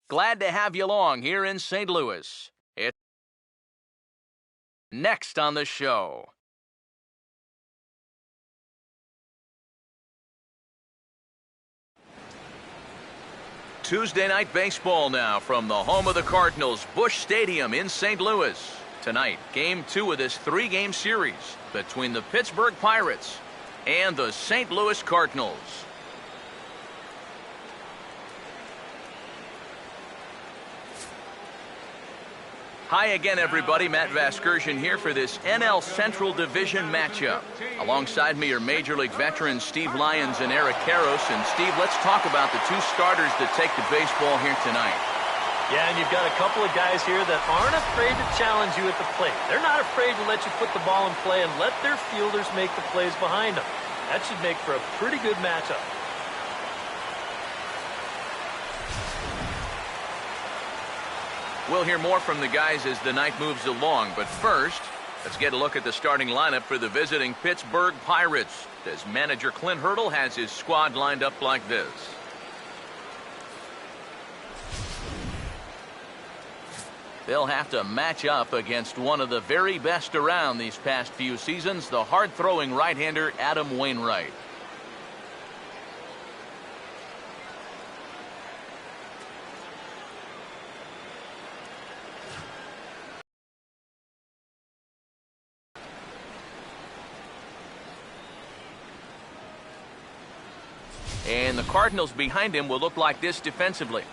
Glad to have you along here in St. Louis. It's next on the show. Tuesday night baseball now from the home of the Cardinals, Busch Stadium in St. Louis. Tonight, Game 2 of this 3-game series between the Pittsburgh Pirates and the St. Louis Cardinals. Hi again, everybody. Matt Vasgersian here for this NL Central Division matchup. Alongside me are Major League veterans Steve Lyons and Eric Karros. And Steve, let's talk about the two starters that take the baseball here tonight. Yeah, and you've got a couple of guys here that aren't afraid to challenge you at the plate. They're not afraid to let you put the ball in play and let their fielders make the plays behind them. That should make for a pretty good matchup. We'll hear more from the guys as the night moves along, but first, let's get a look at the starting lineup for the visiting Pittsburgh Pirates, as manager Clint Hurdle has his squad lined up like this. They'll have to match up against one of the very best around these past few seasons, the hard-throwing right-hander Adam Wainwright. And the Cardinals behind him will look like this defensively.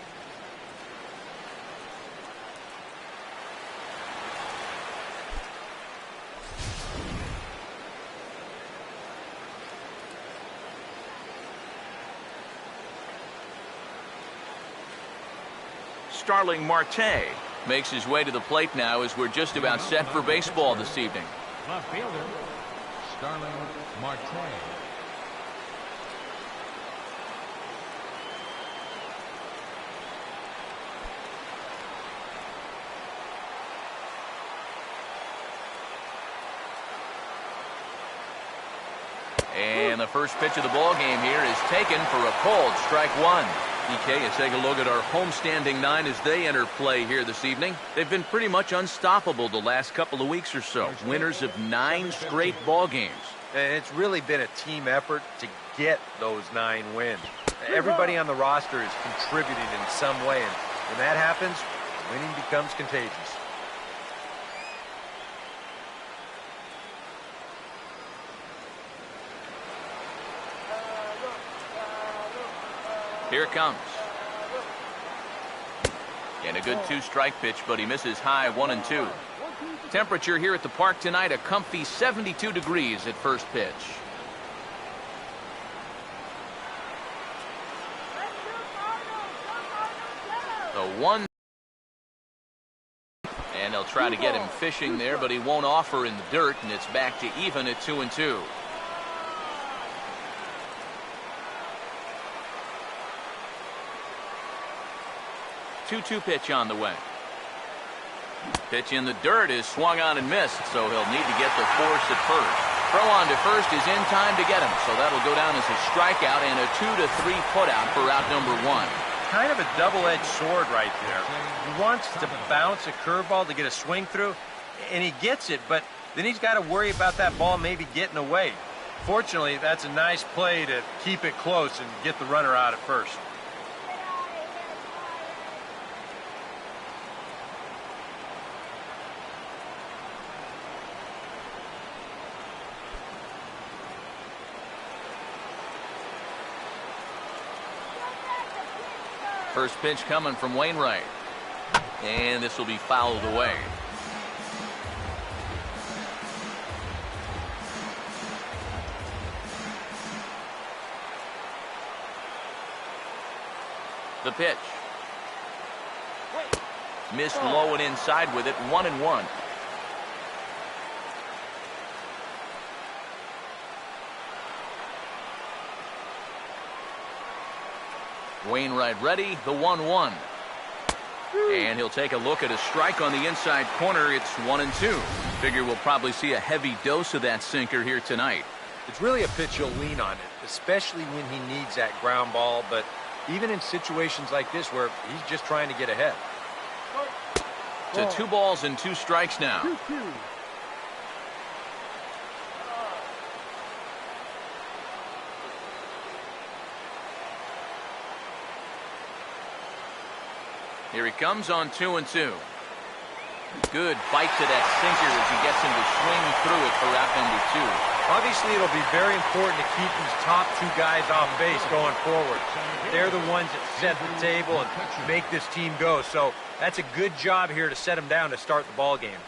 Starling Marte makes his way to the plate now as we're just about set for baseball this evening. Left fielder, Starling Marte. And the first pitch of the ball game here is taken for a called strike one. DK, let's take a look at our homestanding 9 as they enter play here this evening. They've been pretty much unstoppable the last couple of weeks or so. Winners of 9 straight ball games. And it's really been a team effort to get those 9 wins. Everybody on the roster is contributing in some way, and when that happens, winning becomes contagious. Here it comes. And a good 2-strike pitch, but he misses high 1-2. Temperature here at the park tonight, a comfy 72 degrees at first pitch. The 1. And they'll try to get him fishing there, but he won't offer in the dirt, and it's back to even at 2-2. 2-2 pitch on the way. Pitch in the dirt is swung on and missed, so he'll need to get the force at first. Throw on to first is in time to get him, so that'll go down as a strikeout and a 2-3 putout for out number 1. Kind of a double-edged sword right there. He wants to bounce a curveball to get a swing through, and he gets it, but then he's got to worry about that ball maybe getting away. Fortunately, that's a nice play to keep it close and get the runner out at first. First pitch coming from Wainwright. And this will be fouled away. The pitch. Missed low and inside with it, 1-1. Wainwright ready, the 1-1. And he'll take a look at a strike on the inside corner. It's 1-2. Figure we'll probably see a heavy dose of that sinker here tonight. It's really a pitch you'll lean on it, especially when he needs that ground ball, but even in situations like this where he's just trying to get ahead. To 2 balls and 2 strikes now. Here he comes on 2-2. Good bite to that sinker as he gets him to swing through it for out number 2. Obviously, it'll be very important to keep these top 2 guys off base going forward. They're the ones that set the table and make this team go. So that's a good job here to set them down to start the ball game.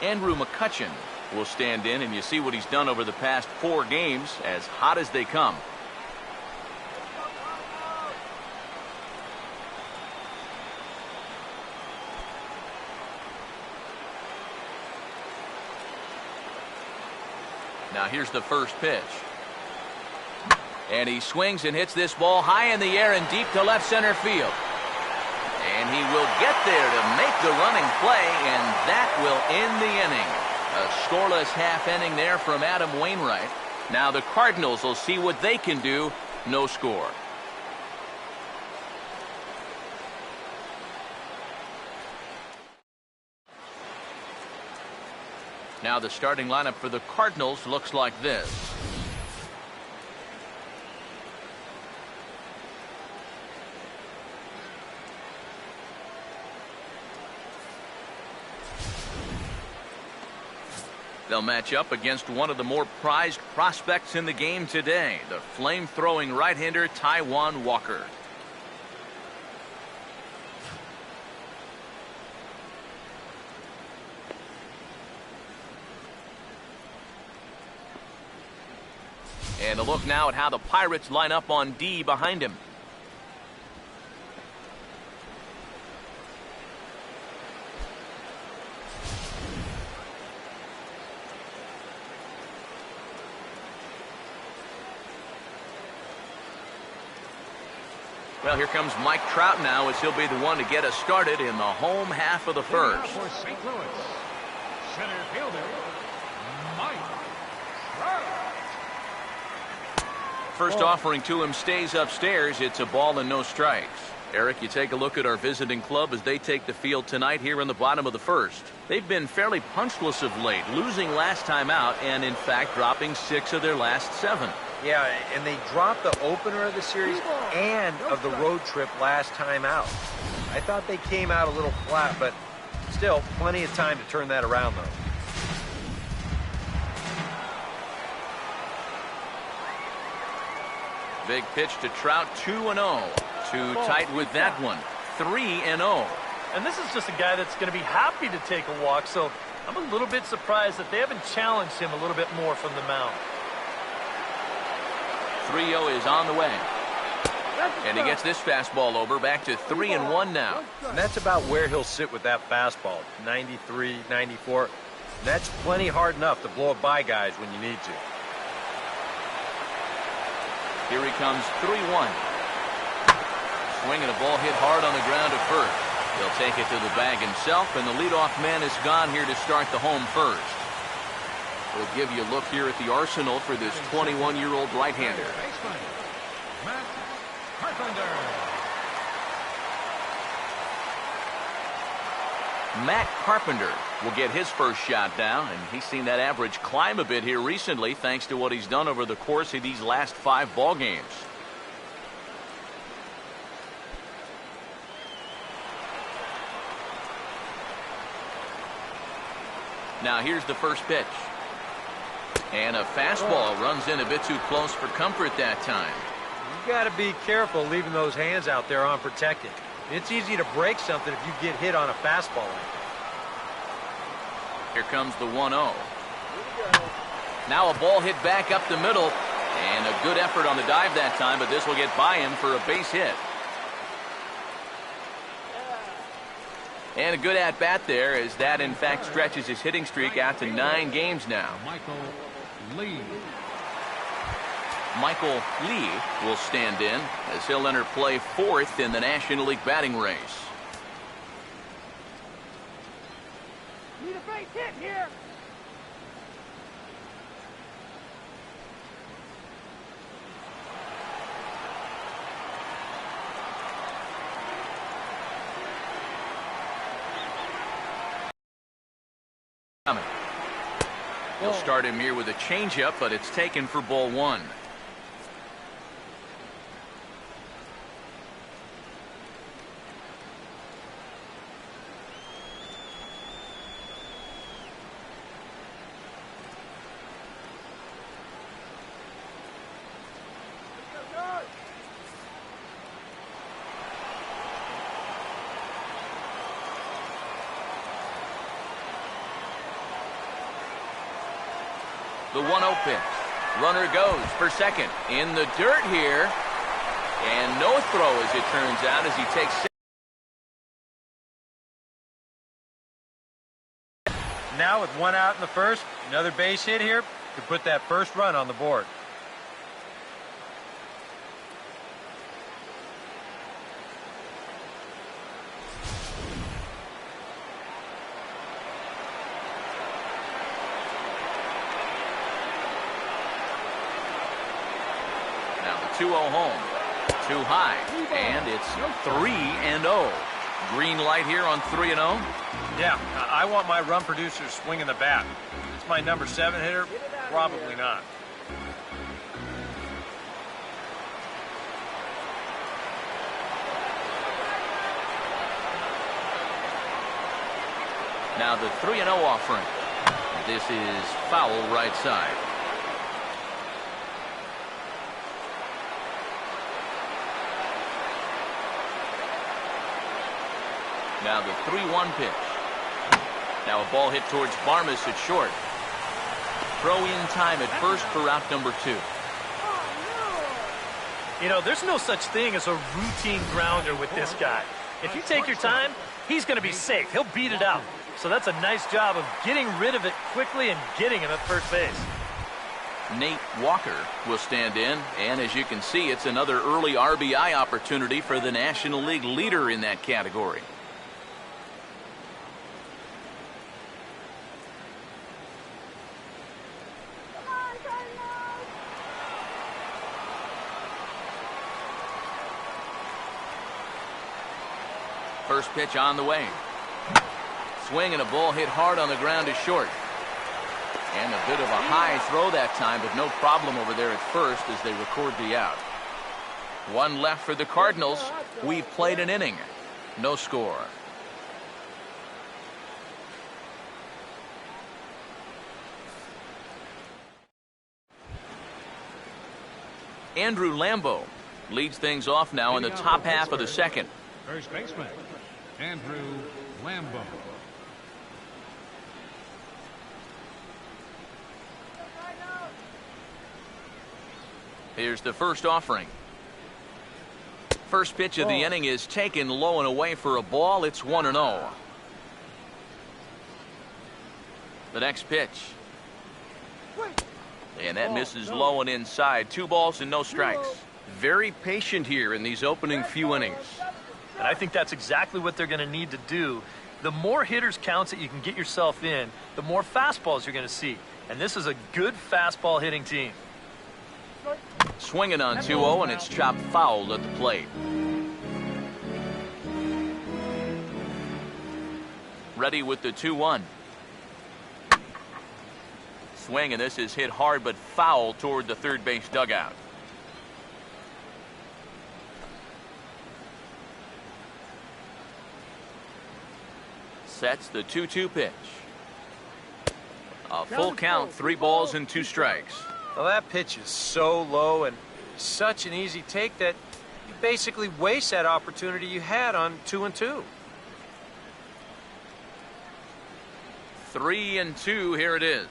Andrew McCutchen will stand in, and you see what he's done over the past 4 games, as hot as they come. Now here's the first pitch. And he swings and hits this ball high in the air and deep to left center field. And he will get there to make the running play, and that will end the inning. A scoreless half inning there from Adam Wainwright. Now the Cardinals will see what they can do. No score. Now the starting lineup for the Cardinals looks like this. They'll match up against one of the more prized prospects in the game today, the flame-throwing right-hander Taijuan Walker. And a look now at how the Pirates line up on D behind him. Well, here comes Mike Trout now, as he'll be the one to get us started in the home half of the first. For St. Louis, center fielder, Mike Trout. First offering to him stays upstairs. It's a ball and no strikes. Eric, you take a look at our visiting club as they take the field tonight here in the bottom of the first. They've been fairly punchless of late, losing last time out and, in fact, dropping 6 of their last 7. Yeah, and they dropped the opener of the series and of the road trip last time out. I thought they came out a little flat, but still plenty of time to turn that around, though. Big pitch to Trout, 2-0. Too tight with that one, 3-0. And this is just a guy that's going to be happy to take a walk, so I'm a little bit surprised that they haven't challenged him a little bit more from the mound. 3-0 is on the way. And he gets this fastball over, back to 3-1 now. And that's about where he'll sit with that fastball, 93, 94. That's plenty hard enough to blow it by guys when you need to. Here he comes, 3-1. Swinging a ball hit hard on the ground to first. He'll take it to the bag himself, and the leadoff man is gone here to start the home first. We'll give you a look here at the arsenal for this 21-year-old right-hander. Baseman, Matt Carpenter. Matt Carpenter will get his first shot down, and he's seen that average climb a bit here recently thanks to what he's done over the course of these last 5 ball games. Now here's the first pitch. And a fastball runs in a bit too close for comfort that time. You got to be careful leaving those hands out there unprotected. It's easy to break something if you get hit on a fastball like that. Here comes the 1-0. Now a ball hit back up the middle, and a good effort on the dive that time, but this will get by him for a base hit. And a good at-bat there, as that in fact stretches his hitting streak out to 9 games now. Michael Lee. Michael Lee will stand in as he'll enter play 4th in the National League batting race. Need a base hit here. He'll start him here with a changeup, but it's taken for ball one. The 1-0 pitch. Runner goes for second. In the dirt here. And no throw, as it turns out, as he takes. Now with one out in the first, another base hit here to put that first run on the board. Now the 2-0 home. Too high. And it's 3-0. Green light here on 3-0. Yeah, I want my run producer swinging the bat. It's my number 7 hitter. Probably not. Now the 3-0 offering. This is foul right side. Now the 3-1 pitch. Now a ball hit towards Barmas at short. Throw in time at first for out number 2. You know, there's no such thing as a routine grounder with this guy. If you take your time, he's going to be safe. He'll beat it out. So that's a nice job of getting rid of it quickly and getting him at first base. Nate Walker will stand in, and as you can see, it's another early RBI opportunity for the National League leader in that category. First pitch on the way. Swing and a ball hit hard on the ground is short. And a bit of a high throw that time, but no problem over there at first as they record the out. One left for the Cardinals. We've played an inning. No score. Andrew Lambo leads things off now in the top half of the second. First baseman, Andrew Lambo. Here's the first offering. First pitch of the inning is taken low and away for a ball. It's 1-0. The next pitch. And that misses low and inside. 2 balls and no strikes. Very patient here in these opening few innings. And I think that's exactly what they're going to need to do. The more hitters counts that you can get yourself in, the more fastballs you're going to see. And this is a good fastball hitting team. Swinging on 2-0, and it's chopped foul at the plate. Ready with the 2-1. Swing, and this is hit hard but foul toward the third base dugout. Sets the 2-2 pitch. A full count, 3 balls and 2 strikes. Well, that pitch is so low and such an easy take that you basically waste that opportunity you had on 2-2. 3-2, here it is.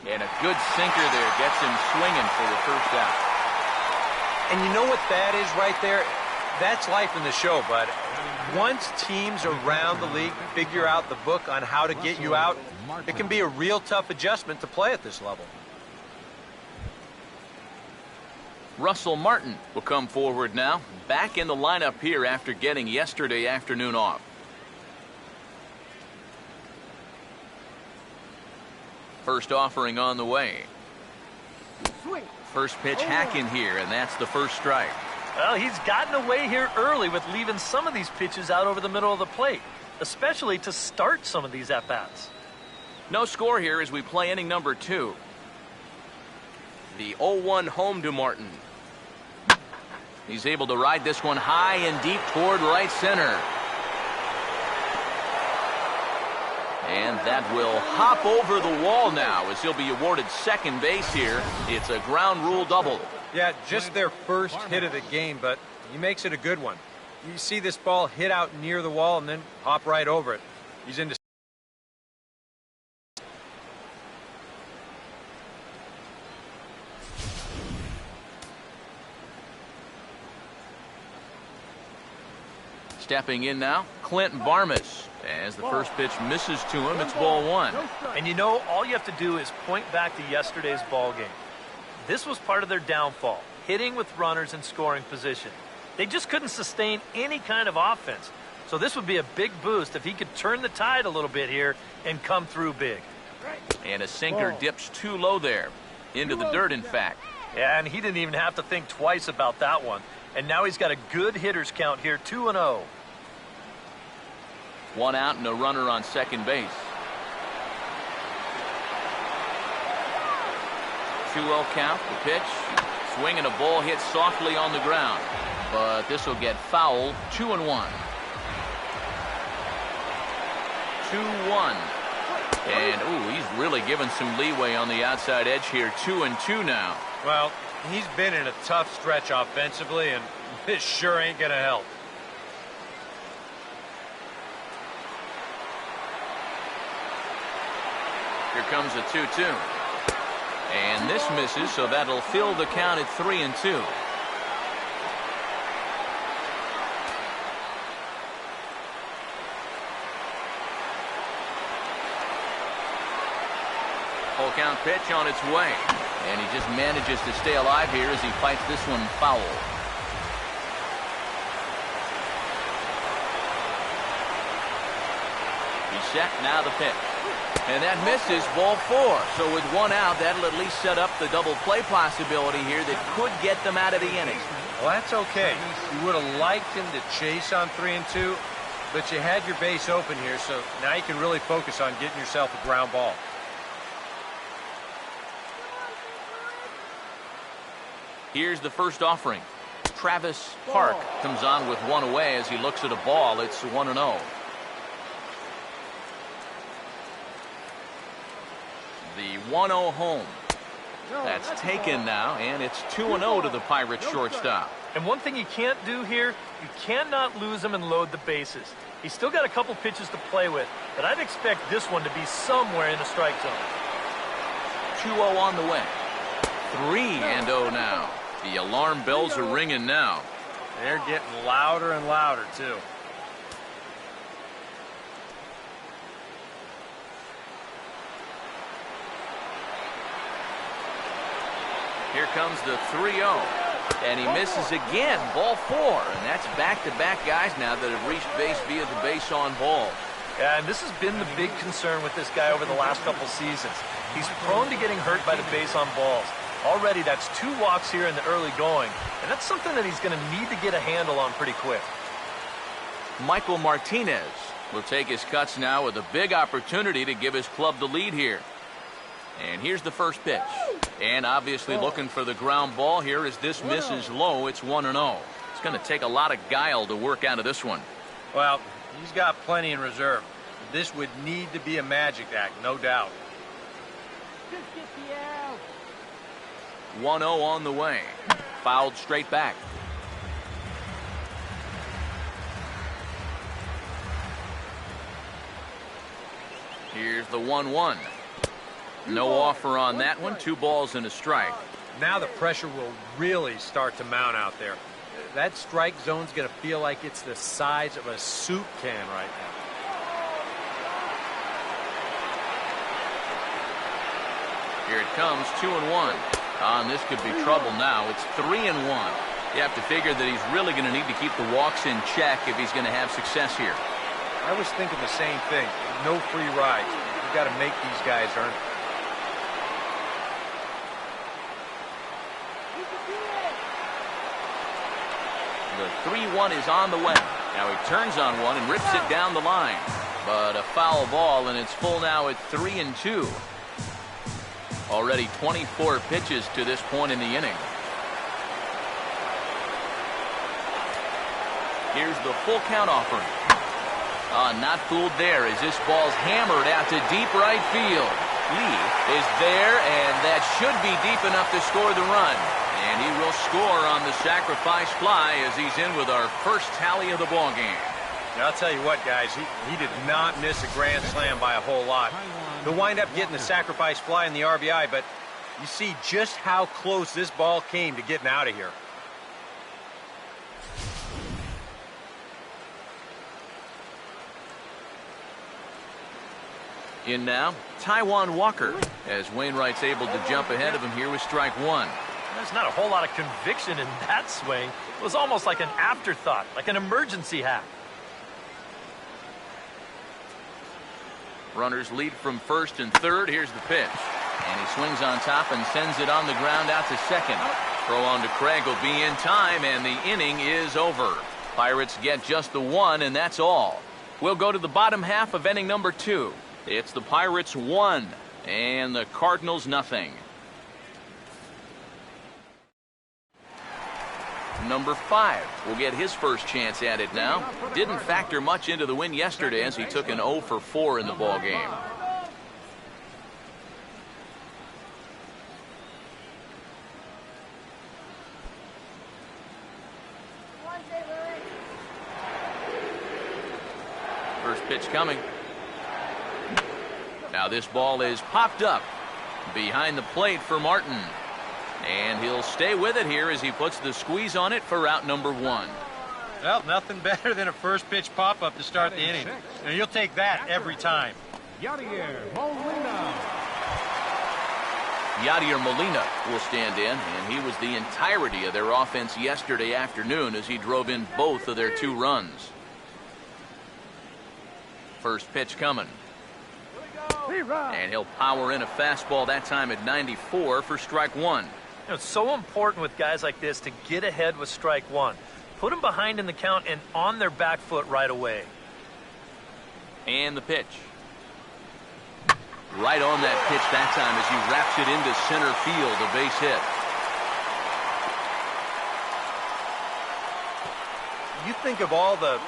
And a good sinker there gets him swinging for the first out. And you know what that is right there? That's life in the show, bud. Once teams around the league figure out the book on how to get you out, it can be a real tough adjustment to play at this level. Russell Martin will come forward now, back in the lineup here after getting yesterday afternoon off. First offering on the way. First pitch hack in here, and that's the first strike. Well, he's gotten away here early with leaving some of these pitches out over the middle of the plate, especially to start some of these at-bats. No score here as we play inning number 2. The 0-1 home to Martin. He's able to ride this one high and deep toward right center. And that will hop over the wall now as he'll be awarded second base here. It's a ground rule double. Yeah, just their first hit of the game, but he makes it a good one. You see this ball hit out near the wall and then hop right over it. He's into. Stepping in now, Clint Barmas. As the first pitch misses to him, it's ball 1. And you know, all you have to do is point back to yesterday's ball game. This was part of their downfall, hitting with runners in scoring position. They just couldn't sustain any kind of offense. So this would be a big boost if he could turn the tide a little bit here and come through big. And a sinker dips too low there. Into the dirt, in fact. Yeah, and he didn't even have to think twice about that one. And now he's got a good hitter's count here, 2-0. 1 out and a runner on second base. 2-0 count, the pitch. Swing and a ball hit softly on the ground. But this will get fouled. 2-1. 2-1. And, ooh, he's really given some leeway on the outside edge here. 2-2 now. Well, he's been in a tough stretch offensively, and this sure ain't going to help. Here comes a 2-2. And this misses, so that'll fill the count at 3-2. Full count pitch on its way. And he just manages to stay alive here as he fights this one foul. He's set, now the pitch. And that misses, ball 4. So with 1 out, that'll at least set up the double play possibility here that could get them out of the inning. Well, that's okay. You would have liked him to chase on 3-2, but you had your base open here, so now you can really focus on getting yourself a ground ball. Here's the first offering. Travis Park comes on with 1 away as he looks at a ball. It's 1-0. The 1-0 home. That's taken now, and it's 2-0 to the Pirates shortstop. And one thing you can't do here, you cannot lose him and load the bases. He's still got a couple pitches to play with, but I'd expect this one to be somewhere in the strike zone. 2-0 on the way. 3-0 now. The alarm bells are ringing now. They're getting louder and louder, too. Here comes the 3-0. And he misses again. Ball 4. And that's back-to-back guys now that have reached base via the base on balls. Yeah, and this has been the big concern with this guy over the last couple seasons. He's prone to getting hurt by the base on balls. Already, that's 2 walks here in the early going. And that's something that he's going to need to get a handle on pretty quick. Michael Martinez will take his cuts now with a big opportunity to give his club the lead here. And here's the first pitch. And obviously looking for the ground ball here as this misses low. It's 1-0. It's going to take a lot of guile to work out of this one. Well, he's got plenty in reserve. This would need to be a magic act, no doubt. 1-0 on the way. Fouled straight back. Here's the 1-1. No offer on that one. 2 balls and a strike. Now the pressure will really start to mount out there. That strike zone's going to feel like it's the size of a soup can right now. Here it comes, 2-1. This could be trouble now. It's 3-1. You have to figure that he's really going to need to keep the walks in check if he's going to have success here. I was thinking the same thing. No free rides. You've got to make these guys earn it. The 3-1 is on the way. Now he turns on one and rips it down the line. But a foul ball, and it's full now at 3-2. Already 24 pitches to this point in the inning. Here's the full count offering. Not fooled there as this ball's hammered out to deep right field. Lee is there, and that should be deep enough to score the run. And he will score on the sacrifice fly as he's in with our first tally of the ball game. Now, I'll tell you what, guys, he did not miss a grand slam by a whole lot. He'll wind up getting the sacrifice fly in the RBI, but you see just how close this ball came to getting out of here. In now, Taijuan Walker, as Wainwright's able to jump ahead of him here with strike one. There's not a whole lot of conviction in that swing. It was almost like an afterthought, like an emergency hack. Runners lead from first and third. Here's the pitch. And he swings on top and sends it on the ground out to second. Throw on to Craig will be in time, and the inning is over. Pirates get just the one, and that's all. We'll go to the bottom half of inning number 2. It's the Pirates 1 and the Cardinals nothing. Number 5 will get his first chance at it now. Didn't factor much into the win yesterday as he took an 0 for 4 in the ball game. First pitch coming. Now this ball is popped up behind the plate for Martin. And he'll stay with it here as he puts the squeeze on it for out number 1. Well, nothing better than a first pitch pop-up to start the inning. Now, you'll take that every time. Yadier Molina. Yadier Molina will stand in, and he was the entirety of their offense yesterday afternoon as he drove in both of their 2 runs. First pitch coming. And he'll power in a fastball that time at 94 for strike 1. You know, it's so important with guys like this to get ahead with strike 1. Put them behind in the count and on their back foot right away. And the pitch. Right on that pitch that time as he wraps it into center field, a base hit. You think of all the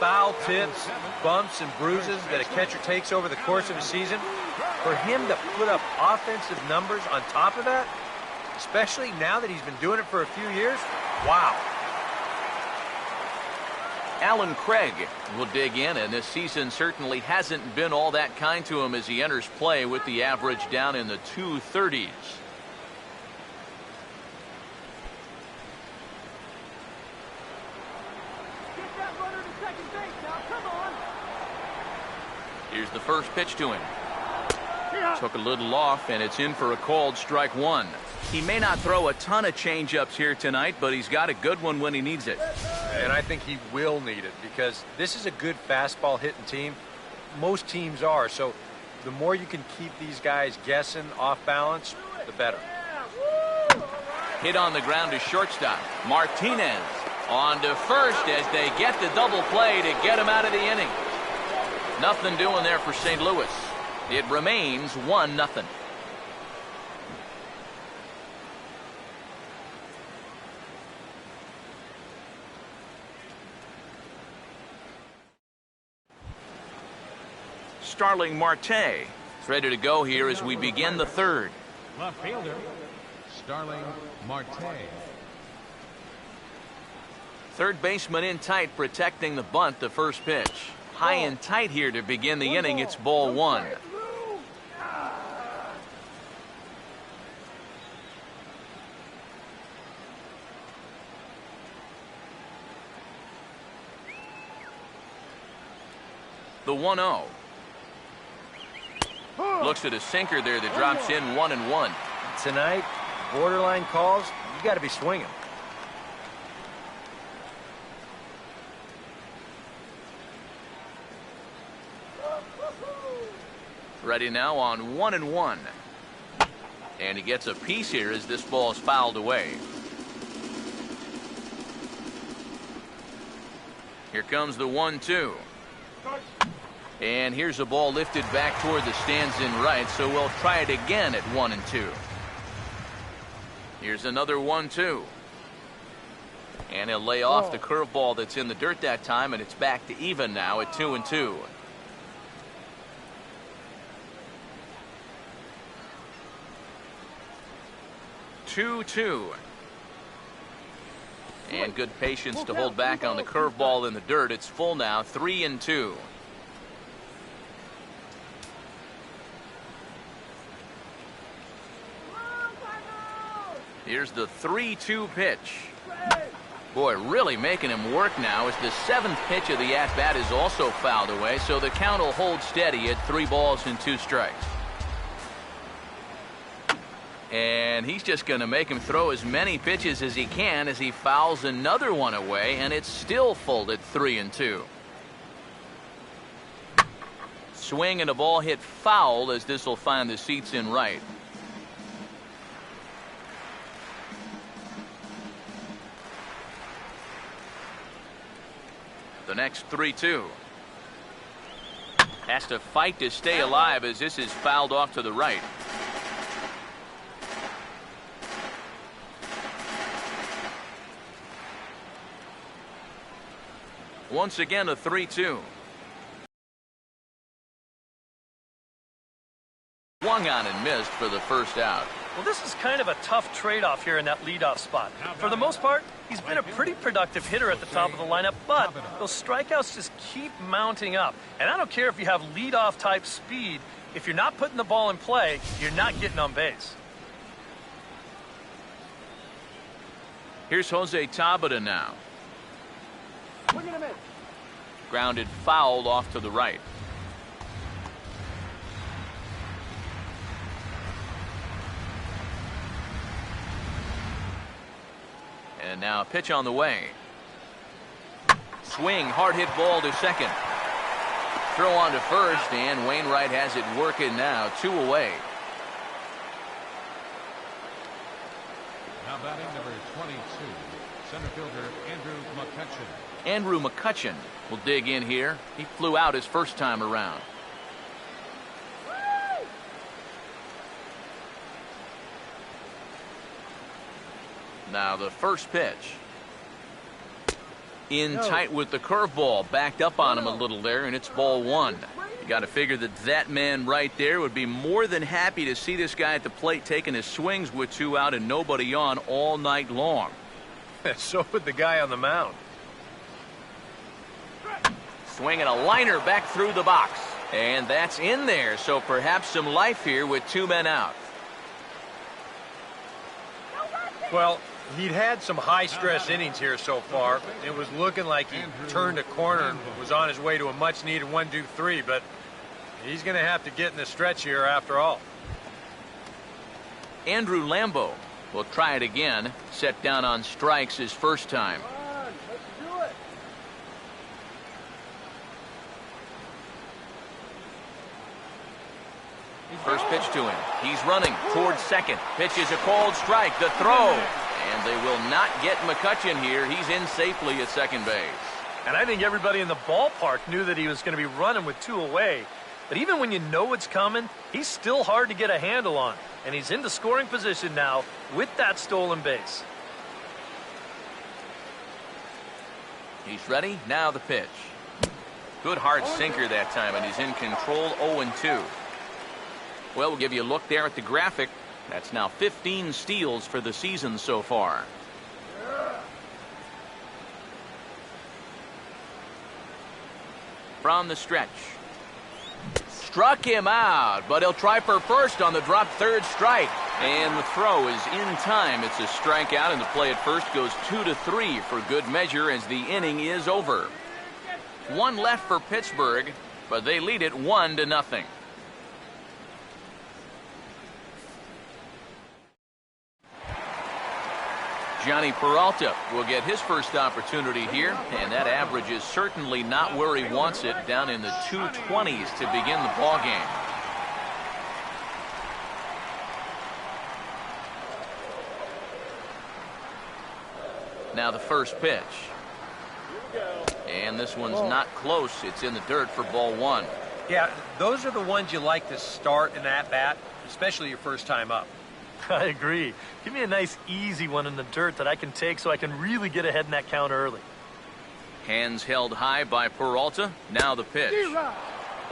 foul tips, bumps, and bruises that a catcher takes over the course of a season. For him to put up offensive numbers on top of that, especially now that he's been doing it for a few years, wow. Alan Craig will dig in, and this season certainly hasn't been all that kind to him as he enters play with the average down in the 230s. Here's the first pitch to him. Took a little off, and it's in for a called strike 1. He may not throw a ton of changeups here tonight, but he's got a good one when he needs it. And I think he will need it because this is a good fastball hitting team. Most teams are, so the more you can keep these guys guessing off balance, the better. Hit on the ground to shortstop. Martinez on to first as they get the double play to get him out of the inning. Nothing doing there for St. Louis. It remains 1-0. Starling Marte is ready to go here as we begin the third. Left fielder, Starling Marte. Third baseman in tight, protecting the bunt, the first pitch. High and tight here to begin the inning. It's ball 1. The 1-0. Looks at a sinker there that drops in 1-1. Tonight, borderline calls, you got to be swinging. Ready now on 1-1. And he gets a piece here as this ball is fouled away. Here comes the 1-2. And here's a ball lifted back toward the stands in right, so we'll try it again at 1-2. Here's another 1-2. And he'll lay off the curveball that's in the dirt that time, and it's back to even now at 2-2. And good patience to hold back on the curveball in the dirt. It's full now, 3-2. Here's the 3-2 pitch. Boy, really making him work now as the 7th pitch of the at-bat is also fouled away, so the count will hold steady at 3 balls and 2 strikes. And he's just going to make him throw as many pitches as he can as he fouls another one away, and it's still full at 3-2. Swing and a ball hit foul as this will find the seats in right. The next 3-2. Has to fight to stay alive as this is fouled off to the right. Once again, a 3-2. Swung on and missed for the first out. Well, this is kind of a tough trade-off here in that leadoff spot. For the most part, he's been a pretty productive hitter at the top of the lineup, but those strikeouts just keep mounting up. And I don't care if you have leadoff type speed. If you're not putting the ball in play, you're not getting on base. Here's Jose Tabata now. Grounded foul off to the right. And now a pitch on the way. Swing, hard hit ball to second. Throw on to first, and Wainwright has it working now. 2 away. Now batting number 22, center fielder Andrew McCutchen. Andrew McCutchen will dig in here. He flew out his first time around. Now the first pitch. In tight with the curveball. Backed up on him a little there, and it's ball 1. You got to figure that man right there would be more than happy to see this guy at the plate taking his swings with 2 out and nobody on all night long. So would the guy on the mound. Swinging a liner back through the box. And that's in there, so perhaps some life here with 2 men out. Well, he'd had some high-stress innings here so far. It was looking like he turned a corner and was on his way to a much-needed 1-2-3, but he's going to have to get in the stretch here after all. Andrew Lambo will try it again. Set down on strikes his first time. First pitch to him. He's running towards second. Pitch is a called strike. The throw. And they will not get McCutchen here. He's in safely at second base. And I think everybody in the ballpark knew that he was going to be running with 2 away. But even when you know it's coming, he's still hard to get a handle on. And he's into scoring position now with that stolen base. He's ready. Now the pitch. Good hard sinker that time, and he's in control. 0-2. Well, we'll give you a look there at the graphic. That's now 15 steals for the season so far. From the stretch. Struck him out, but he'll try for first on the drop third strike. And the throw is in time. It's a strikeout, and the play at first goes 2-3 for good measure as the inning is over. 1 left for Pittsburgh, but they lead it 1-0. Johnny Peralta will get his first opportunity here, and that average is certainly not where he wants it, down in the 220s to begin the ball game. Now the first pitch. And this one's not close. It's in the dirt for ball 1. Yeah, those are the ones you like to start in that bat, especially your first time up. I agree. Give me a nice, easy one in the dirt that I can take so I can really get ahead in that count early. Hands held high by Peralta. Now the pitch.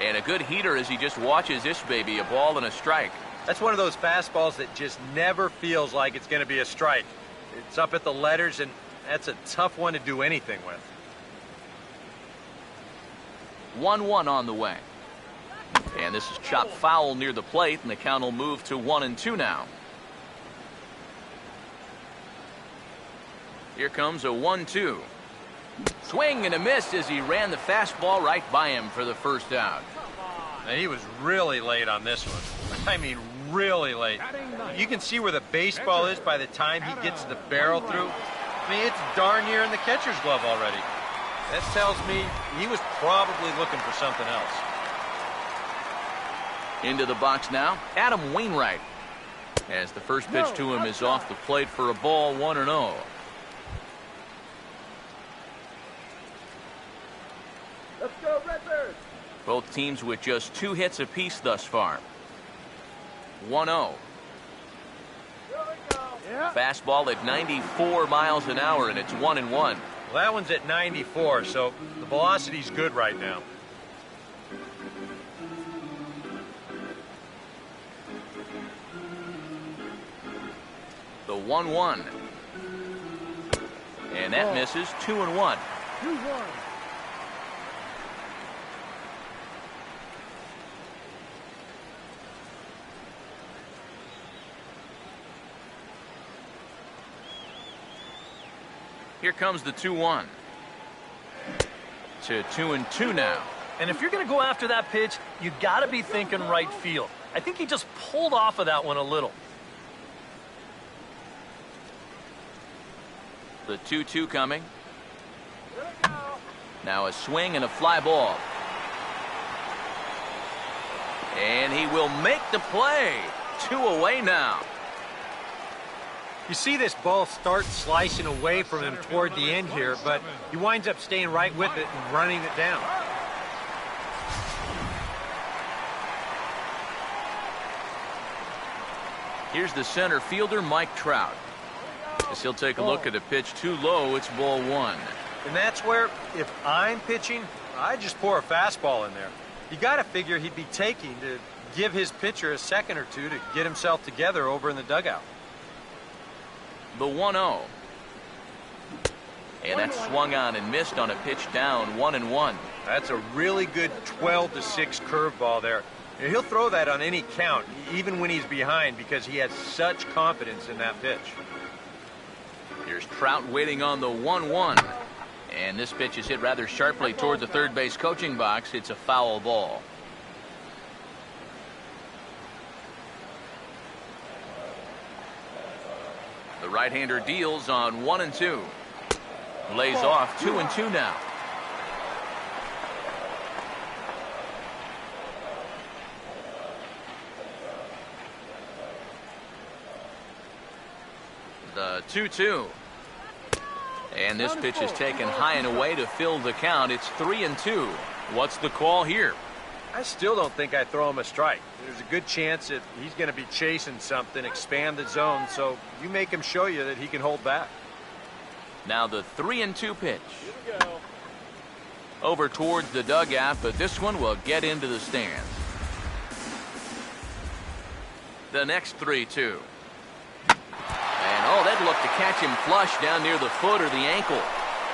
And a good heater as he just watches this baby, a ball and a strike. That's one of those fastballs that just never feels like it's going to be a strike. It's up at the letters, and that's a tough one to do anything with. 1-1 on the way. And this is chopped foul near the plate, and the count will move to 1-2 now. Here comes a 1-2. Swing and a miss as he ran the fastball right by him for the first out. And he was really late on this one. I mean, really late. You can see where the baseball is by the time he gets the barrel through. I mean, it's darn near in the catcher's glove already. That tells me he was probably looking for something else. Into the box now, Adam Wainwright. As the first pitch to him is off the plate for a ball, 1-0. Let's go, Redbirds! Both teams with just 2 hits apiece thus far. 1-0. Yeah. Fastball at 94 miles an hour, and it's 1-1. Well, that one's at 94, so the velocity's good right now. The 1-1. And that misses. 2-1. 2-1. Here comes the 2-1. To 2-2 now. And if you're going to go after that pitch, you got to be thinking right field. I think he just pulled off of that one a little. The 2-2 coming. Now a swing and a fly ball. And he will make the play. 2 away now. You see this ball start slicing away from him toward the end here, but he winds up staying right with it and running it down. Here's the center fielder, Mike Trout. As he'll take a look at a pitch too low, it's ball 1. And that's where, if I'm pitching, I just pour a fastball in there. You got to figure he'd be taking to give his pitcher a second or two to get himself together over in the dugout. The 1-0. And that's swung on and missed on a pitch down, 1-1. That's a really good 12-6 curveball there. And he'll throw that on any count, even when he's behind, because he has such confidence in that pitch. Here's Trout waiting on the 1-1. And this pitch is hit rather sharply toward the third base coaching box. It's a foul ball. The right-hander deals on 1-2. Lays off 2-2 now. The 2-2. And this pitch is taken high and away to fill the count. It's 3-2. What's the call here? I still don't think I throw him a strike. There's a good chance that he's going to be chasing something, expand the zone, so you make him show you that he can hold back. Now the 3-2 pitch. Over towards the dugout, but this one will get into the stands. The next 3-2. And that looked to catch him flush down near the foot or the ankle.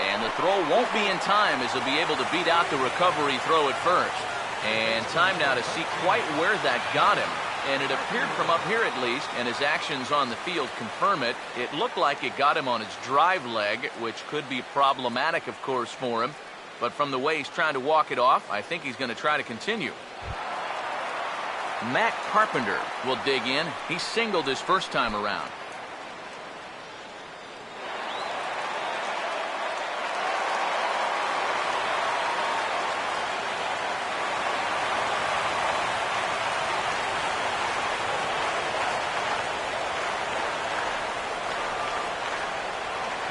And the throw won't be in time as he'll be able to beat out the recovery throw at first. And time now to see quite where that got him. And it appeared from up here at least, and his actions on the field confirm it. It looked like it got him on his drive leg, which could be problematic, of course, for him. But from the way he's trying to walk it off, I think he's going to try to continue. Matt Carpenter will dig in. He singled his first time around.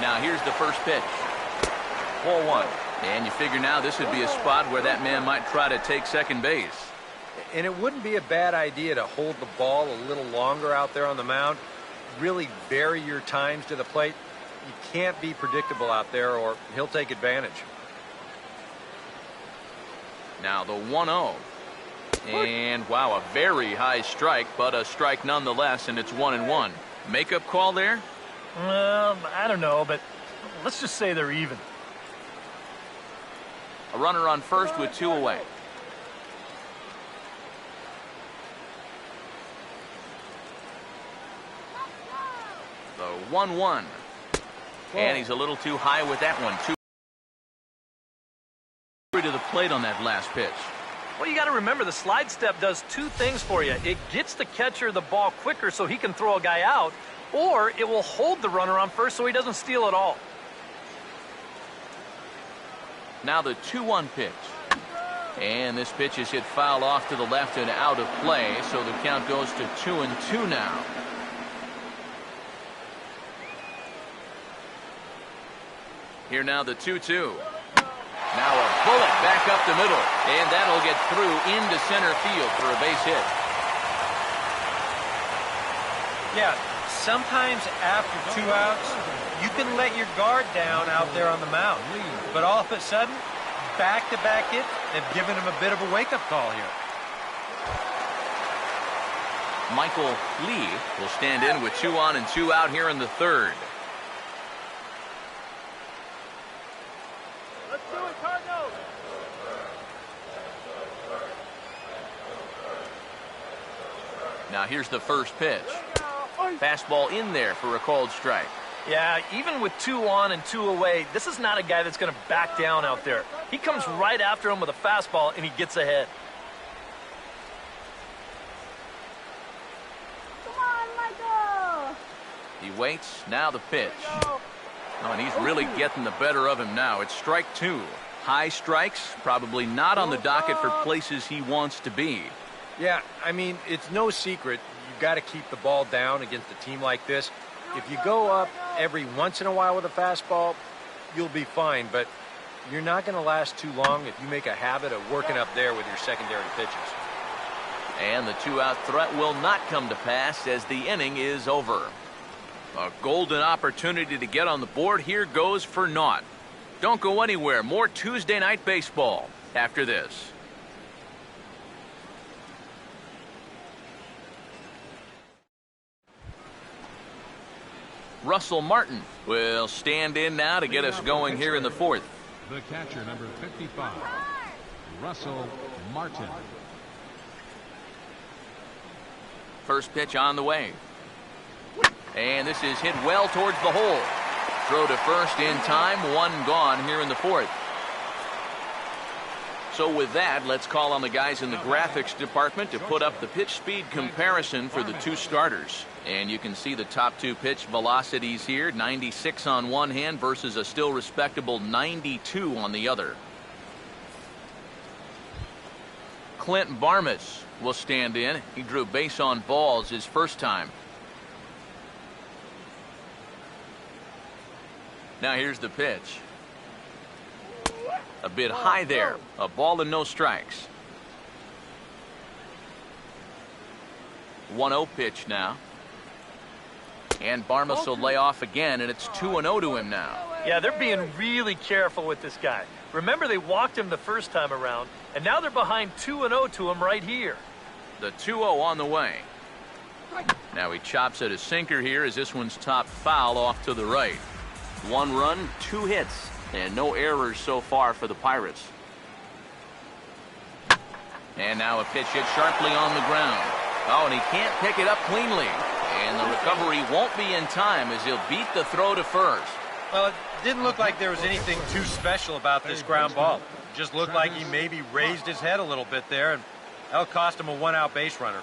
Now here's the first pitch. Ball 1. And you figure now this would be a spot where that man might try to take second base. And it wouldn't be a bad idea to hold the ball a little longer out there on the mound. Really vary your times to the plate. You can't be predictable out there or he'll take advantage. Now the 1-0. And wow, a very high strike, but a strike nonetheless, and it's 1-1. Makeup call there? I don't know, but let's just say they're even. A runner on first with 2 away. The 1-1. And he's a little too high with that one. Too to the plate on that last pitch. Well, you got to remember the slide step does 2 things for you. It gets the catcher the ball quicker so he can throw a guy out, or it will hold the runner on first so he doesn't steal it all. Now the 2-1 pitch. And this pitch is hit foul off to the left and out of play, so the count goes to 2-2 now. Here now the 2-2. Now a bullet back up the middle, and that'll get through into center field for a base hit. Yeah, sometimes after 2 outs, you can let your guard down out there on the mound. But all of a sudden, back-to-back hits have given him a bit of a wake-up call here. Michael Lee will stand in with 2 on and 2 out here in the 3rd. Let's do it, Cardinals! Now here's the first pitch. Fastball in there for a called strike. Yeah, even with 2 on and 2 away, this is not a guy that's going to back down out there. He comes right after him with a fastball, and he gets ahead. Come on, Michael! He waits. Now the pitch. Oh, and he's really getting the better of him now. It's strike 2. High strikes, probably not on the docket for places he wants to be. Yeah, I mean, it's no secret. You've got to keep the ball down against a team like this. If you go up every once in a while with a fastball, you'll be fine. But you're not going to last too long if you make a habit of working up there with your secondary pitches. And the 2-out threat will not come to pass as the inning is over. A golden opportunity to get on the board here goes for naught. Don't go anywhere. More Tuesday Night Baseball after this. Russell Martin will stand in now to get us going here in the 4th. The catcher, number 55, Russell Martin. First pitch on the way. And this is hit well towards the hole. Throw to first in time. 1 gone here in the 4th. So with that, let's call on the guys in the graphics department to put up the pitch speed comparison for the 2 starters. And you can see the top 2 pitch velocities here. 96 on one hand versus a still respectable 92 on the other. Clint Barmas will stand in. He drew base on balls his first time. Now here's the pitch. A bit high there. A ball and no strikes. 1-0 pitch now. And Barmas will lay off again, and it's 2-0 to him now. Yeah, they're being really careful with this guy. Remember, they walked him the first time around, and now they're behind 2-0 to him right here. The 2-0 on the way. Now he chops at a sinker here as this one's top foul off to the right. 1 run, 2 hits, and no errors so far for the Pirates. And now a pitch hit sharply on the ground. Oh, and he can't pick it up cleanly. And the recovery won't be in time as he'll beat the throw to first. Well, it didn't look like there was anything too special about this ground ball. It just looked like he maybe raised his head a little bit there, and that'll cost him a 1-out base runner.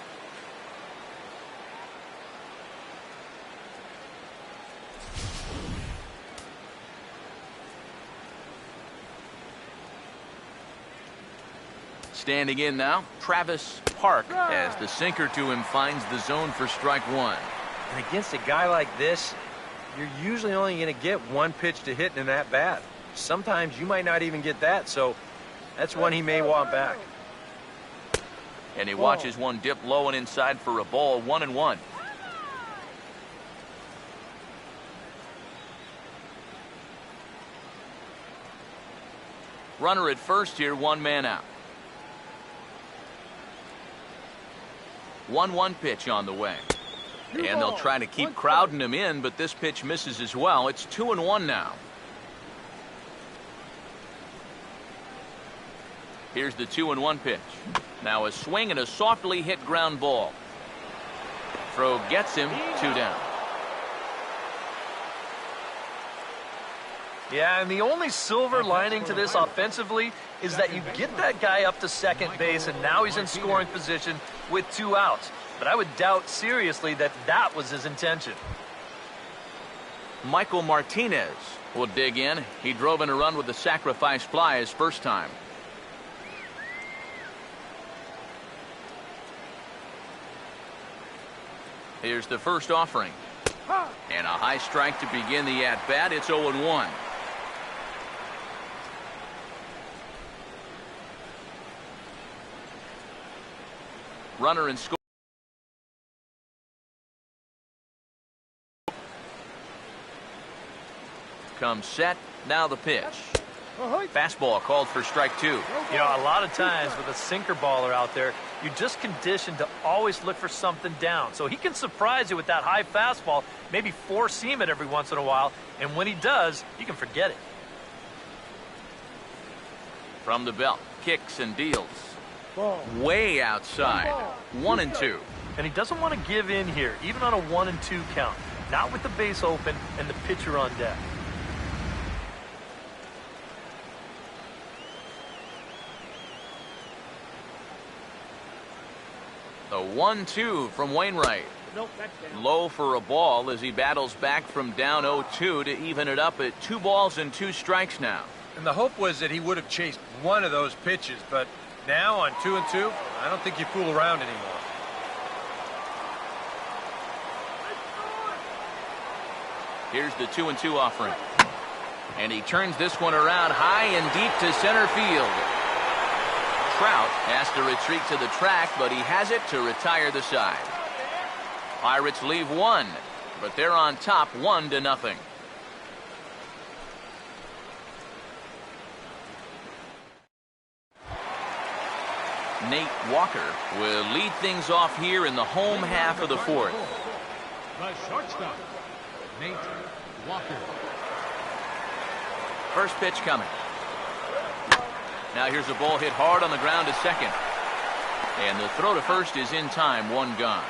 Standing in now, Travis Park, as the sinker to him finds the zone for strike 1. And against a guy like this, you're usually only going to get 1 pitch to hit in that bat. sometimes you might not even get that, so that's one he may want back. And he watches one dip low and inside for a ball, 1-1. Runner at first here, 1 man out. 1-1 pitch on the way. And they'll try to keep crowding him in, but this pitch misses as well. It's 2-1 now. Here's the 2-1 pitch. Now a swing and a softly hit ground ball. Throw gets him, 2 down. Yeah, and the only silver lining to this offensively is that you get that guy up to second base, and now he's in scoring position with 2 outs. But I would doubt seriously that that was his intention. Michael Martinez will dig in. He drove in a run with the sacrifice fly his first time. Here's the first offering. And a high strike to begin the at-bat. It's 0-1. Runner in score. Comes set. Now the pitch. Fastball called for strike 2. You know, a lot of times with a sinker baller out there, you're just conditioned to always look for something down. So he can surprise you with that high fastball, maybe four-seam it every once in a while, and when he does, you can forget it. From the belt, kicks and deals. Way outside. 1-2. And he doesn't want to give in here, even on a 1-2 count. Not with the base open and the pitcher on deck. The 1-2 from Wainwright. Low for a ball as he battles back from down 0-2 to even it up at 2 balls and 2 strikes now. And the hope was that he would have chased one of those pitches, but now on 2-2, I don't think you fool around anymore. Here's the 2-2 offering. And he turns this one around high and deep to center field. Trout has to retreat to the track, but he has it to retire the side. Pirates leave 1, but they're on top 1-0. Nate Walker will lead things off here in the home half of the 4th. The shortstop, Nate Walker. First pitch coming. Now here's a ball hit hard on the ground to second. And the throw to first is in time, 1 gone.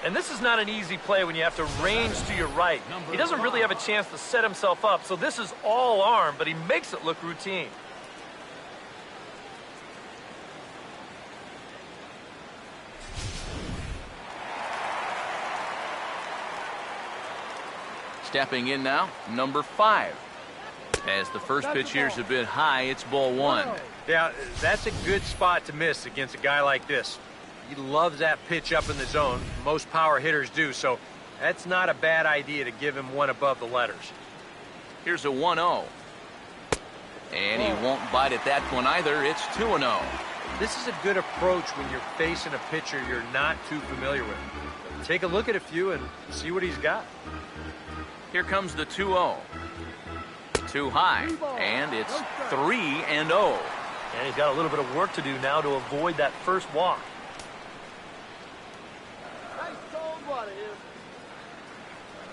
And this is not an easy play when you have to range to your right. He doesn't really have a chance to set himself up, so this is all arm, but he makes it look routine. Stepping in now, number 5. As the first pitch here's a bit high, it's ball 1. Yeah, that's a good spot to miss against a guy like this. He loves that pitch up in the zone. Most power hitters do, so that's not a bad idea to give him one above the letters. Here's a 1-0. And he won't bite at that one either. It's 2-0. This is a good approach when you're facing a pitcher you're not too familiar with. Take a look at a few and see what he's got. Here comes the 2-0. Too high, and it's 3-0. And he's got a little bit of work to do now to avoid that first walk.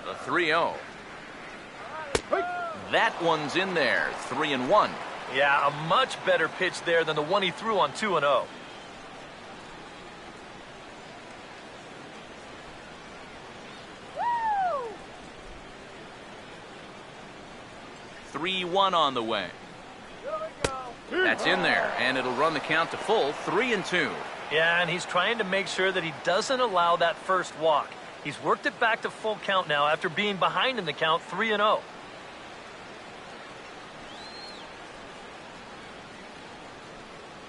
The 3-0. That one's in there, 3-1. Yeah, a much better pitch there than the one he threw on 2-0. 3-1 on the way. That's in there, and it'll run the count to full, 3-2. Yeah, and he's trying to make sure that he doesn't allow that first walk. He's worked it back to full count now after being behind in the count, 3-0.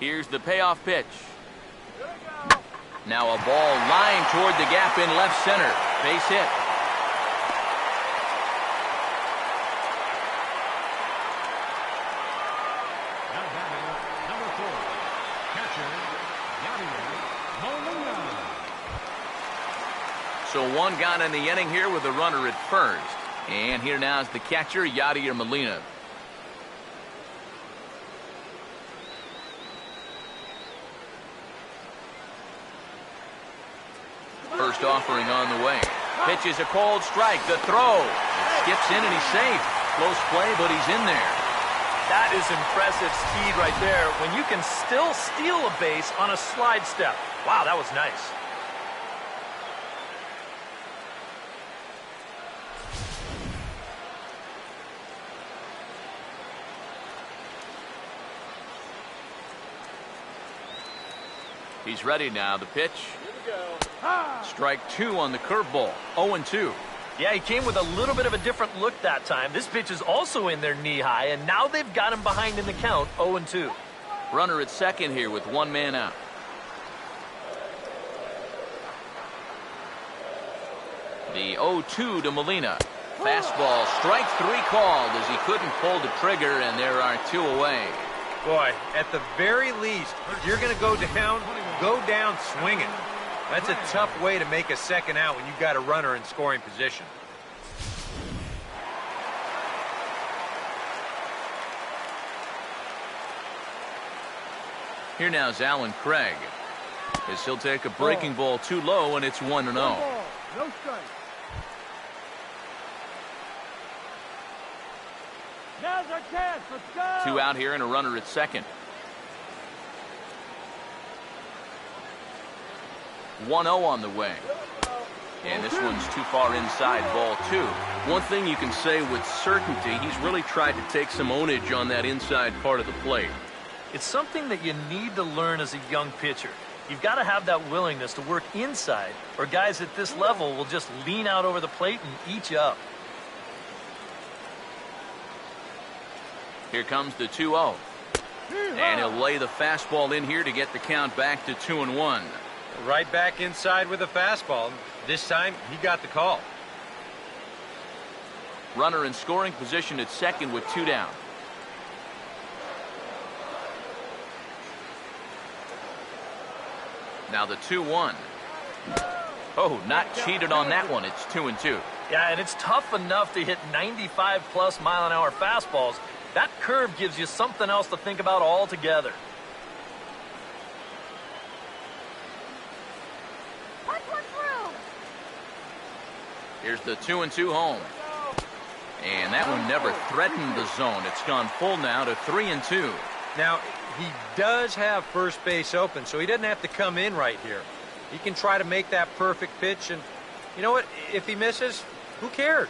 Here's the payoff pitch. Now a ball lined toward the gap in left center. Base hit. Yadier Molina. So one got in the inning here with a runner at first. And here now is the catcher, Yadier Molina. First offering on the way. Pitch is a cold strike. The throw. It skips in and he's safe. Close play, but he's in there. That is impressive speed right there when you can still steal a base on a slide step. Wow, that was nice. He's ready now. The pitch. Strike two on the curveball. 0-2. Yeah, he came with a little bit of a different look that time. This pitch is also in there knee-high, and now they've got him behind in the count, 0-2. Runner at second here with one man out. The 0-2 to Molina. Fastball, strike three called as he couldn't pull the trigger, and there are two away. Boy, at the very least, if you're going to go down swinging. That's a tough way to make a second out when you've got a runner in scoring position. Here now is Alan Craig. As he'll take a breaking ball too low, and it's 1-0. No strike. Now's our chance. Let's go. Two out here and a runner at second. 1-0 on the way. And this one's too far inside, ball two. One thing you can say with certainty, he's really tried to take some ownage on that inside part of the plate. It's something that you need to learn as a young pitcher. You've got to have that willingness to work inside, or guys at this level will just lean out over the plate and eat you up. Here comes the 2-0. And he'll lay the fastball in here to get the count back to 2-1. Right back inside with a fastball. This time, he got the call. Runner in scoring position at second with two down. Now the 2-1. Oh, not cheated on that one. It's 2-2. Yeah, and it's tough enough to hit 95+ mile-an-hour fastballs. That curve gives you something else to think about altogether. Here's the 2-2 home. And that one never threatened the zone. It's gone full now to 3-2. Now, he does have first base open, so he doesn't have to come in right here. He can try to make that perfect pitch, and you know what? If he misses, who cares?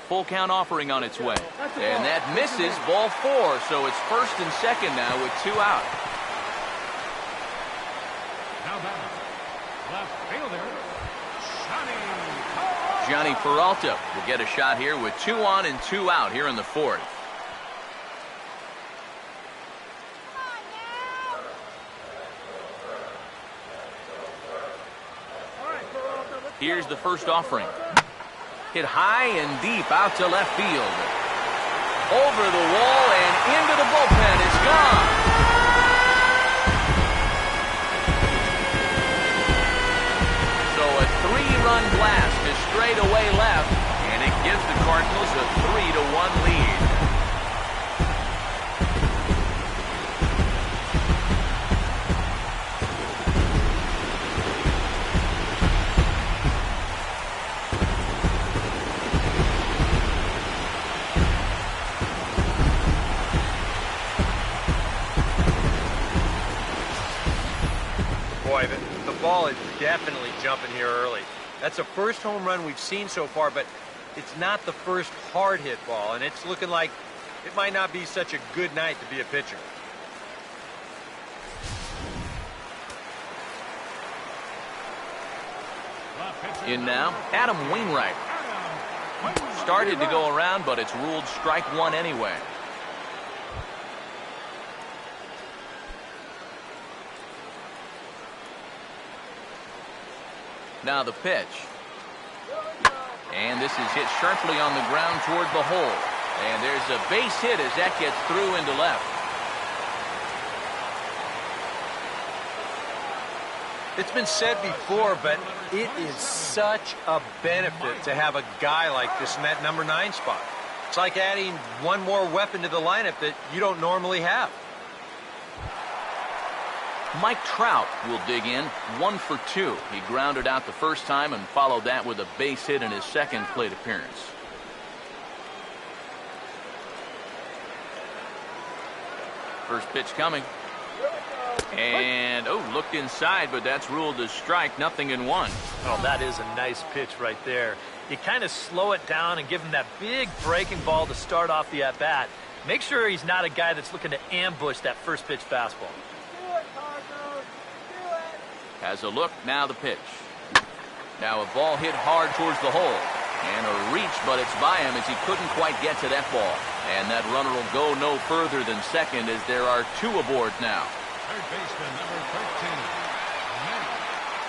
Full count offering on its way. And that misses, ball four, so it's first and second now with two out. Now back, left fielder, Johnny Peralta will get a shot here with 2 on and 2 out here in the fourth. Here's the first offering. Hit high and deep out to left field. Over the wall and into the bullpen. It's gone. So a 3-run blast is straight away left, and it gives the Cardinals a 3-1 lead. Boy, the ball is definitely jumping here early. That's the first home run we've seen so far, but it's not the first hard hit ball, and it's looking like it might not be such a good night to be a pitcher. In now, Adam Wainwright. Started to go around, but it's ruled strike one anyway. Now the pitch. And this is hit sharply on the ground toward the hole. And there's a base hit as that gets through into left. It's been said before, but it is such a benefit to have a guy like this in that number 9 spot. It's like adding one more weapon to the lineup that you don't normally have. Mike Trout will dig in, 1 for 2. He grounded out the first time and followed that with a base hit in his second plate appearance. First pitch coming. And, looked inside, but that's ruled a strike, 0-1. Oh, that is a nice pitch right there. You kind of slow it down and give him that big breaking ball to start off the at-bat. Make sure he's not a guy that's looking to ambush that first pitch fastball. Has a look, now the pitch. Now a ball hit hard towards the hole. And a reach, but it's by him as he couldn't quite get to that ball. And that runner will go no further than second as there are 2 aboard now. Third baseman, number 13, Matt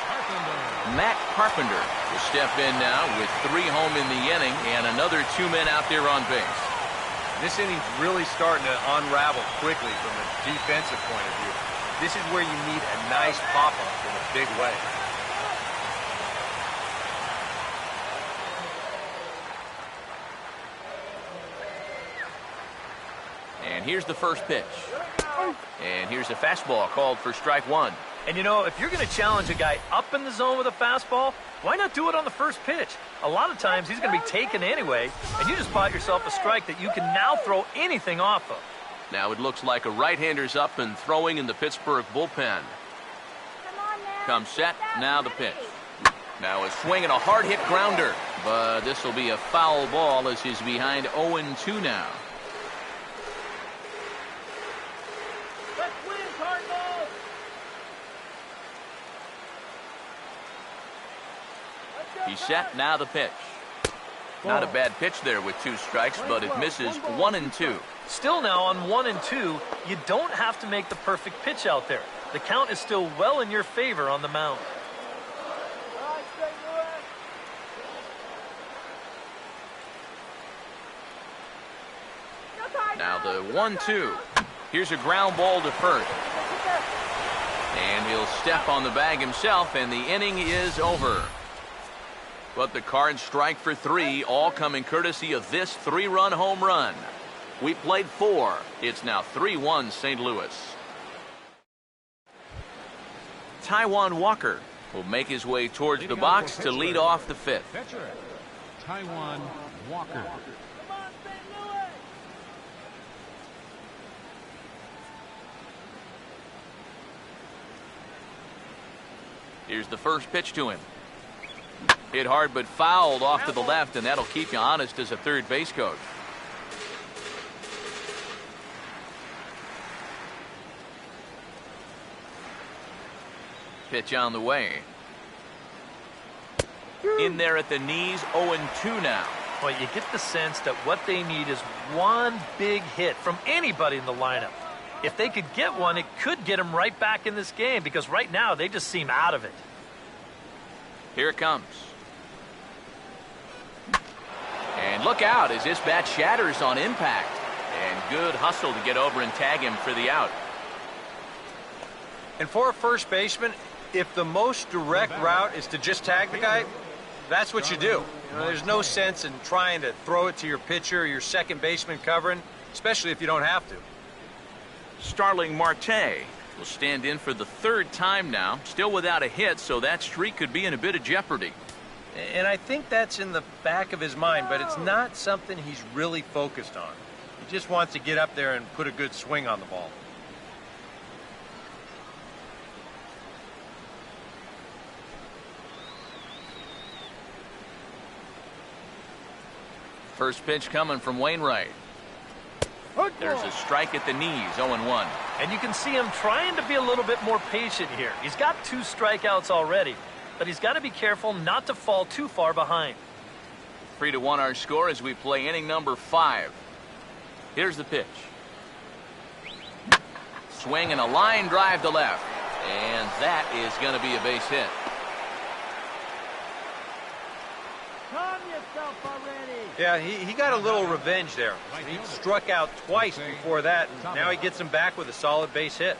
Carpenter. Matt Carpenter will step in now with 3 home in the inning and another 2 men out there on base. This inning's really starting to unravel quickly from a defensive point of view. This is where you need a nice pop-up in a big way. And here's the first pitch. And here's a fastball called for strike 1. And, you know, if you're going to challenge a guy up in the zone with a fastball, why not do it on the first pitch? A lot of times he's going to be taken anyway, and you just bought yourself a strike that you can now throw anything off of. Now it looks like a right-hander's up and throwing in the Pittsburgh bullpen. Comes set, now the pitch. Now a swing and a hard-hit grounder. But this will be a foul ball as he's behind 0-2 now. Let's win, Cardinals! He's set, now the pitch. Not a bad pitch there with 2 strikes, but it misses 1-2. Still now on 1-2, you don't have to make the perfect pitch out there. The count is still well in your favor on the mound. Now the 1-2. Here's a ground ball to first. And he'll step on the bag himself, and the inning is over. But the Cards strike for 3, all coming courtesy of this 3-run home run. We played 4. It's now 3-1 St. Louis. Taijuan Walker will make his way towards the box to lead off the 5th. Pitcher, Taijuan Walker. Here's the first pitch to him. Hit hard but fouled off to the left, and that'll keep you honest as a third base coach. Pitch on the way. In there at the knees, 0-2 now. Well, you get the sense that what they need is one big hit from anybody in the lineup. If they could get one, it could get them right back in this game, because right now they just seem out of it. Here it comes. And look out as this bat shatters on impact. And good hustle to get over and tag him for the out. And for a first baseman, if the most direct route is to just tag the guy, that's what you do. You know, there's no sense in trying to throw it to your pitcher or your second baseman covering, especially if you don't have to. Starling Marte will stand in for the 3rd time now, still without a hit, so that streak could be in a bit of jeopardy. And I think that's in the back of his mind, but it's not something he's really focused on. He just wants to get up there and put a good swing on the ball. First pitch coming from Wainwright. There's a strike at the knees, 0-1. And you can see him trying to be a little bit more patient here. He's got 2 strikeouts already, but he's got to be careful not to fall too far behind. 3-1 our score as we play inning number 5. Here's the pitch. Swing and a line drive to left. And that is going to be a base hit. Calm yourself already. Yeah, he got a little revenge there. He struck out twice before that, and now he gets him back with a solid base hit.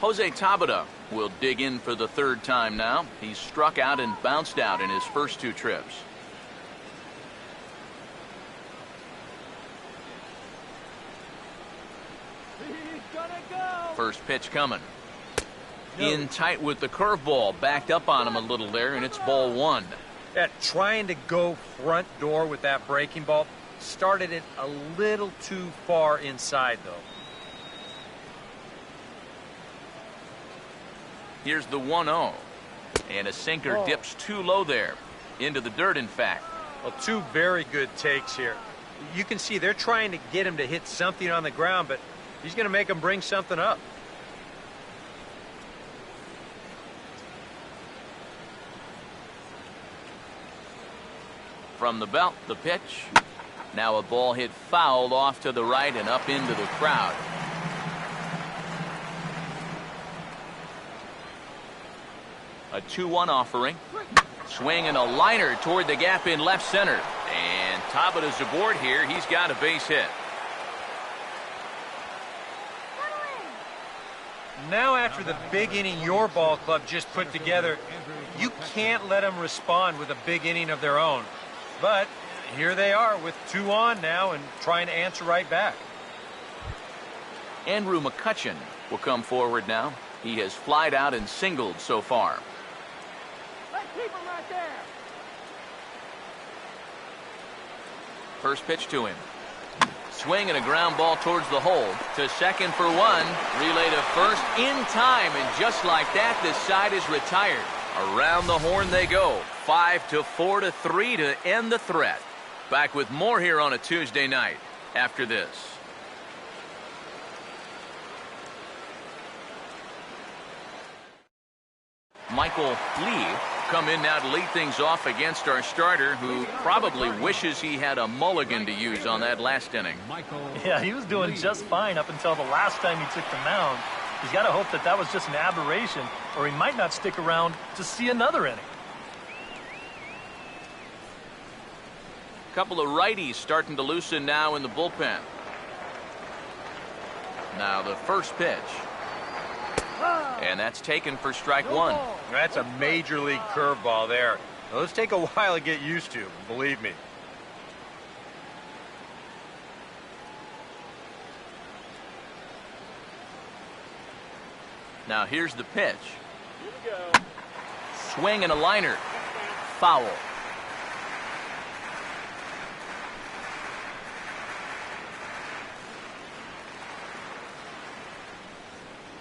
Jose Tabata will dig in for the third time now. He's struck out and bounced out in his first 2 trips. He's gonna go. First pitch coming. In tight with the curveball. Backed up on him a little there, and it's ball 1. Yeah, trying to go front door with that breaking ball. Started it a little too far inside, though. Here's the 1-0. And a sinker dips too low there. Into the dirt, in fact. Well, 2 very good takes here. You can see they're trying to get him to hit something on the ground, but he's going to make him bring something up. From the belt, the pitch. Now a ball hit fouled off to the right and up into the crowd. A 2-1 offering. Swing and a liner toward the gap in left center. And Tabata's aboard here. He's got a base hit. Now after the big inning your ball club just put together, you can't let them respond with a big inning of their own. But here they are with 2 on now and trying to answer right back. Andrew McCutchen will come forward now. He has flied out and singled so far. Let's keep him right there. First pitch to him. Swing and a ground ball towards the hole. To second for 1. Relay to first in time. And just like that, this side is retired. Around the horn they go. 5-4-3 to end the threat. Back with more here on a Tuesday night after this. Michael Lee come in now to lead things off against our starter, who probably wishes he had a mulligan to use on that last inning. Yeah, he was doing just fine up until the last time he took the mound. He's got to hope that that was just an aberration, or he might not stick around to see another inning. Couple of righties starting to loosen now in the bullpen. Now the first pitch. And that's taken for strike 1. That's a major league curveball there. Now, those take a while to get used to, believe me. Now here's the pitch. Swing and a liner. Foul.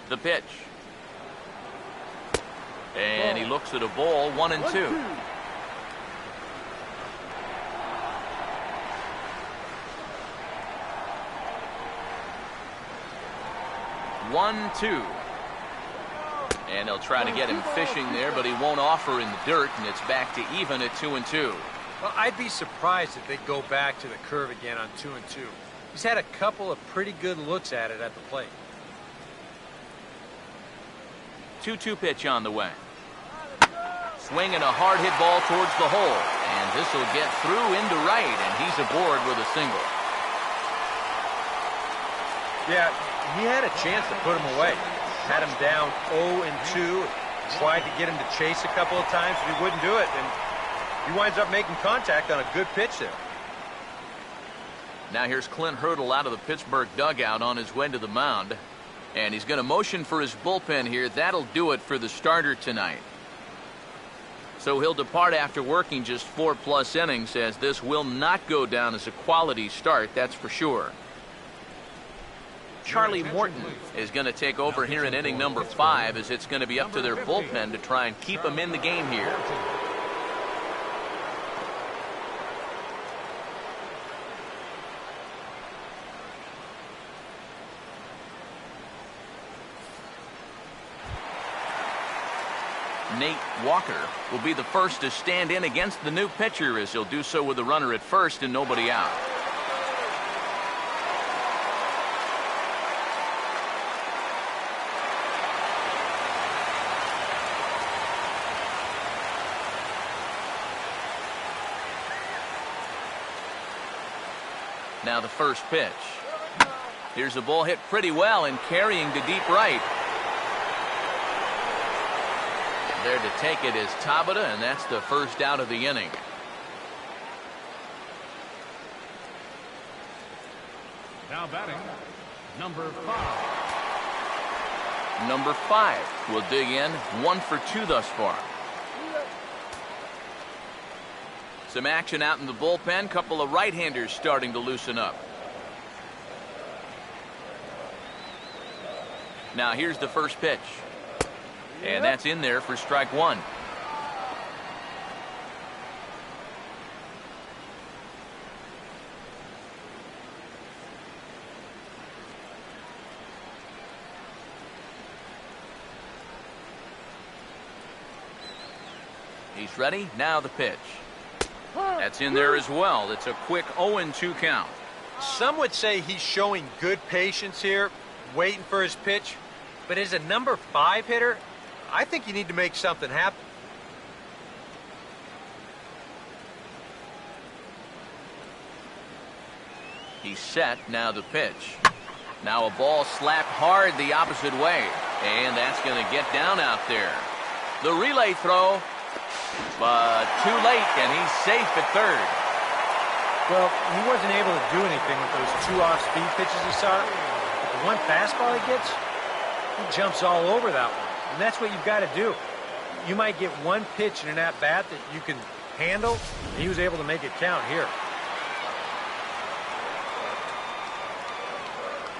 The pitch. And he looks at a ball, 1-2. 1-2. And they'll try to get him fishing there, but he won't offer in the dirt, and it's back to even at 2-2. Well, I'd be surprised if they go back to the curve again on 2-2. He's had a couple of pretty good looks at it at the plate. 2-2 pitch on the way. Swing and a hard hit ball towards the hole. And this will get through into right, and he's aboard with a single. Yeah, he had a chance to put him away. Had him down 0-2. Tried to get him to chase a couple of times, but he wouldn't do it. And he winds up making contact on a good pitch there. Now here's Clint Hurdle out of the Pittsburgh dugout on his way to the mound. And he's going to motion for his bullpen here. That'll do it for the starter tonight. So he'll depart after working just 4+ innings, as this will not go down as a quality start, that's for sure. Charlie Morton is going to take over here in inning number 5, as it's going to be up to their bullpen to try and keep him in the game here. Nate Walker will be the first to stand in against the new pitcher, as he'll do so with a runner at first and nobody out. Now the first pitch. Here's a ball hit pretty well and carrying to deep right. There to take it is Tabata, and that's the first out of the inning. Now batting, number 5. Number 5 will dig in, 1 for 2 thus far. Some action out in the bullpen. Couple of right-handers starting to loosen up. Now here's the first pitch. And that's in there for strike 1. He's ready. Now the pitch. That's in there as well. It's a quick 0-2 count. Some would say he's showing good patience here, waiting for his pitch. But as a number 5 hitter, I think you need to make something happen. He's set. Now the pitch. Now a ball slapped hard the opposite way. And that's going to get down out there. The relay throw. But too late, and he's safe at third. Well, he wasn't able to do anything with those 2 off-speed pitches he saw. But the one fastball he gets, he jumps all over that one. And that's what you've got to do. You might get one pitch in an at-bat that you can handle, and he was able to make it count here.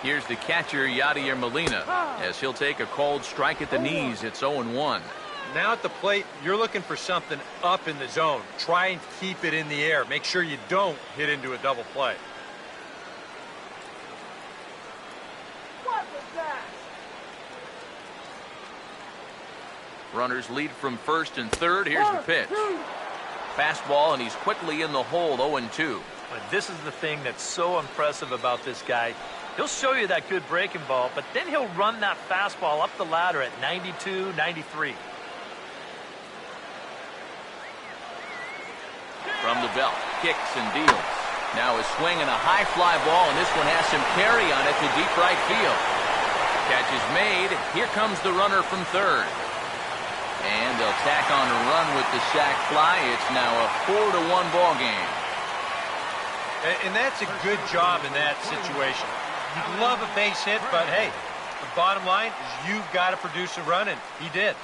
Here's the catcher, Yadier Molina, as he'll take a cold strike at the knees. It's 0-1. Now at the plate, you're looking for something up in the zone. Try and keep it in the air. Make sure you don't hit into a double play. What was that? Runners lead from first and third. Here's the pitch. Fastball, and he's quickly in the hole, 0-2. But this is the thing that's so impressive about this guy. He'll show you that good breaking ball, but then he'll run that fastball up the ladder at 92, 93. From the belt, kicks and deals. Now a swing and a high fly ball, and this one has some carry on it to deep right field. Catch is made. Here comes the runner from third. And they'll tack on a run with the sac fly. It's now a 4-1 ball game. And that's a good job in that situation. You'd love a base hit, but hey, the bottom line is you've got to produce a run, and he did.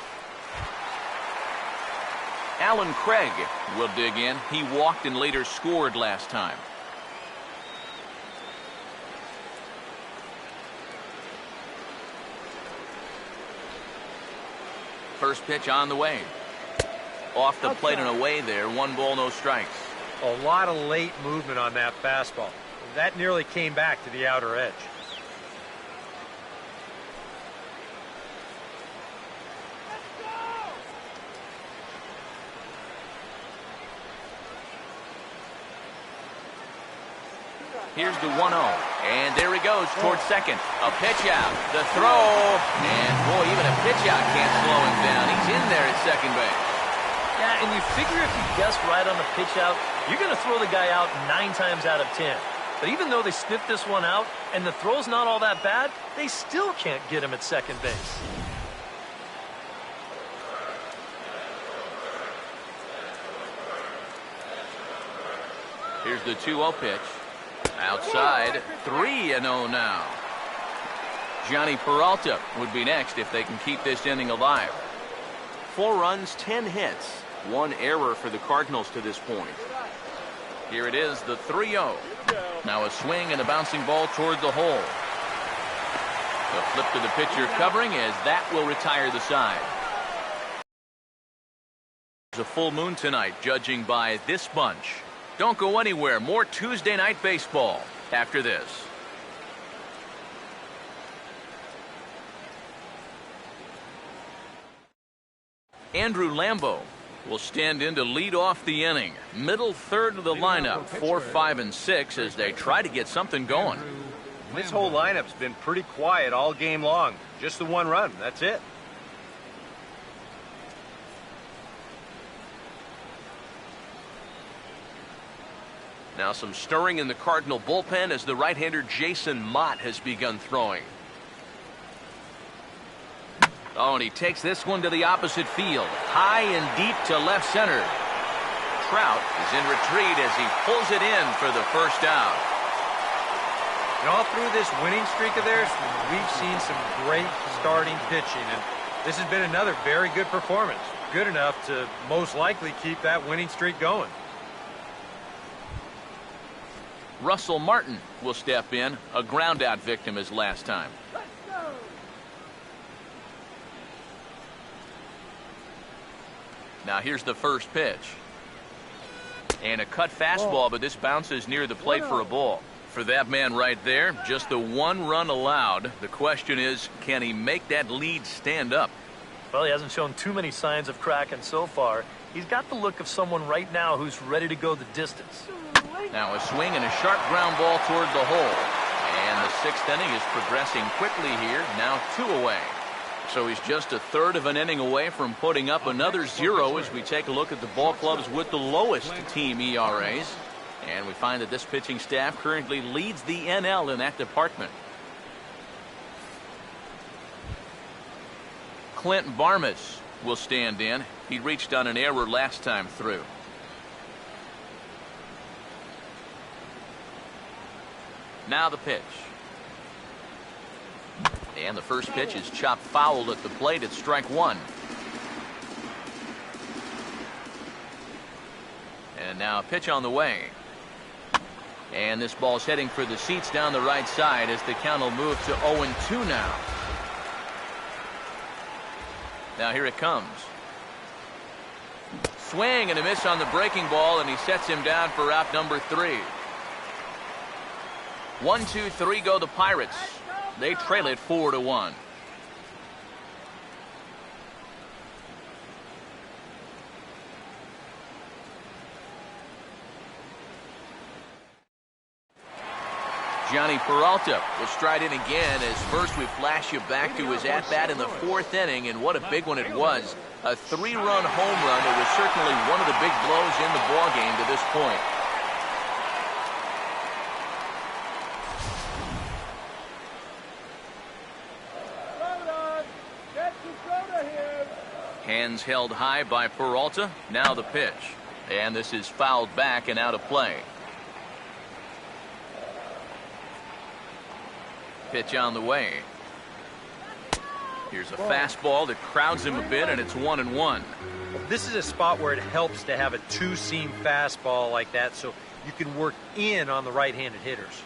Alan Craig will dig in. He walked and later scored last time. First pitch on the way. Off the plate and away there. 1 ball, no strikes. A lot of late movement on that fastball. That nearly came back to the outer edge. Here's the 1-0, and there he goes towards second. A pitch out, the throw, and boy, even a pitch out can't slow him down. He's in there at second base. Yeah, and you figure if you guess right on the pitch out, you're going to throw the guy out 9 times out of 10. But even though they sniffed this one out, and the throw's not all that bad, they still can't get him at second base. Here's the 2-0 pitch. Outside, 3-0 now. Johnny Peralta would be next if they can keep this inning alive. 4 runs, 10 hits, 1 error for the Cardinals to this point. Here it is, the 3-0. Now a swing and a bouncing ball toward the hole. The flip to the pitcher covering as that will retire the side. It's a full moon tonight, judging by this bunch. Don't go anywhere. More Tuesday night baseball after this. Andrew Lambo will stand in to lead off the inning. Middle third of the lineup, 4, 5, and 6 as they try to get something going. This whole lineup's been pretty quiet all game long. Just the 1 run. That's it. Now some stirring in the Cardinal bullpen as the right-hander Jason Mott has begun throwing. Oh, and he takes this one to the opposite field. High and deep to left center. Trout is in retreat as he pulls it in for the first out. And all through this winning streak of theirs, we've seen some great starting pitching, and this has been another very good performance. Good enough to most likely keep that winning streak going. Russell Martin will step in, a ground-out victim as last time. Let's go. Now here's the first pitch. And a cut fastball, but this bounces near the plate for a ball. For that man right there, just the one run allowed. The question is, can he make that lead stand up? Well, he hasn't shown too many signs of cracking so far. He's got the look of someone right now who's ready to go the distance. Now a swing and a sharp ground ball toward the hole. And the sixth inning is progressing quickly here, now 2 away. So he's just a third of an inning away from putting up another 0 as we take a look at the ball clubs with the lowest team ERAs. And we find that this pitching staff currently leads the NL in that department. Clint Barmas will stand in. He reached on an error last time through. Now the pitch. And the first pitch is chopped foul at the plate at strike 1. And now a pitch on the way. And this ball's heading for the seats down the right side as the count will move to 0-2 now. Now here it comes. Swing and a miss on the breaking ball, and he sets him down for out number 3. 1, 2, 3 go the Pirates. They trail it 4-1. Johnny Peralta will stride in again as first we flash you back to his at-bat in the 4th inning, and what a big one it was. A 3-run home run. It was certainly one of the big blows in the ballgame to this point. Hands held high by Peralta. Now the pitch. And this is fouled back and out of play. Pitch on the way. Here's a fastball that crowds him a bit, and it's 1-1. This is a spot where it helps to have a two-seam fastball like that so you can work in on the right-handed hitters.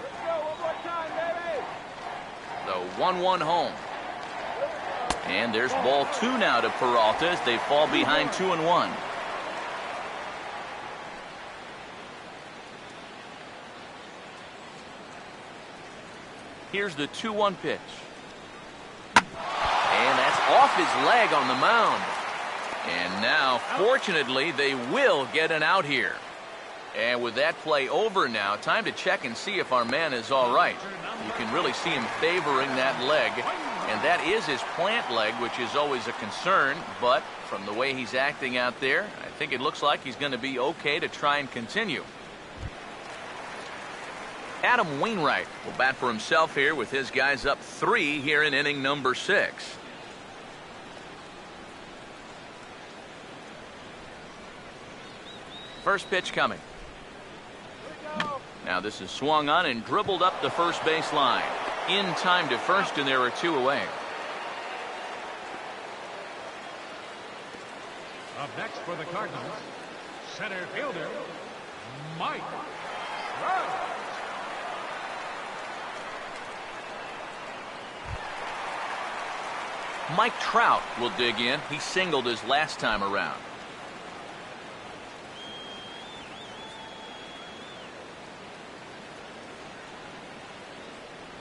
Let's go one more time, baby. The 1-1 home. And there's ball 2 now to Peralta as they fall behind 2-1. Here's the 2-1 pitch. And that's off his leg on the mound. And now, fortunately, they will get an out here. And with that play over now, time to check and see if our man is all right. You can really see him favoring that leg. And that is his plant leg, which is always a concern. But from the way he's acting out there, I think it looks like he's going to be okay to try and continue. Adam Wainwright will bat for himself here with his guys up 3 here in inning number 6. First pitch coming. Now this is swung on and dribbled up the first base line. In time to first, and there are 2 away. Up next for the Cardinals, center fielder, Mike Trout. Mike Trout will dig in. He singled his last time around.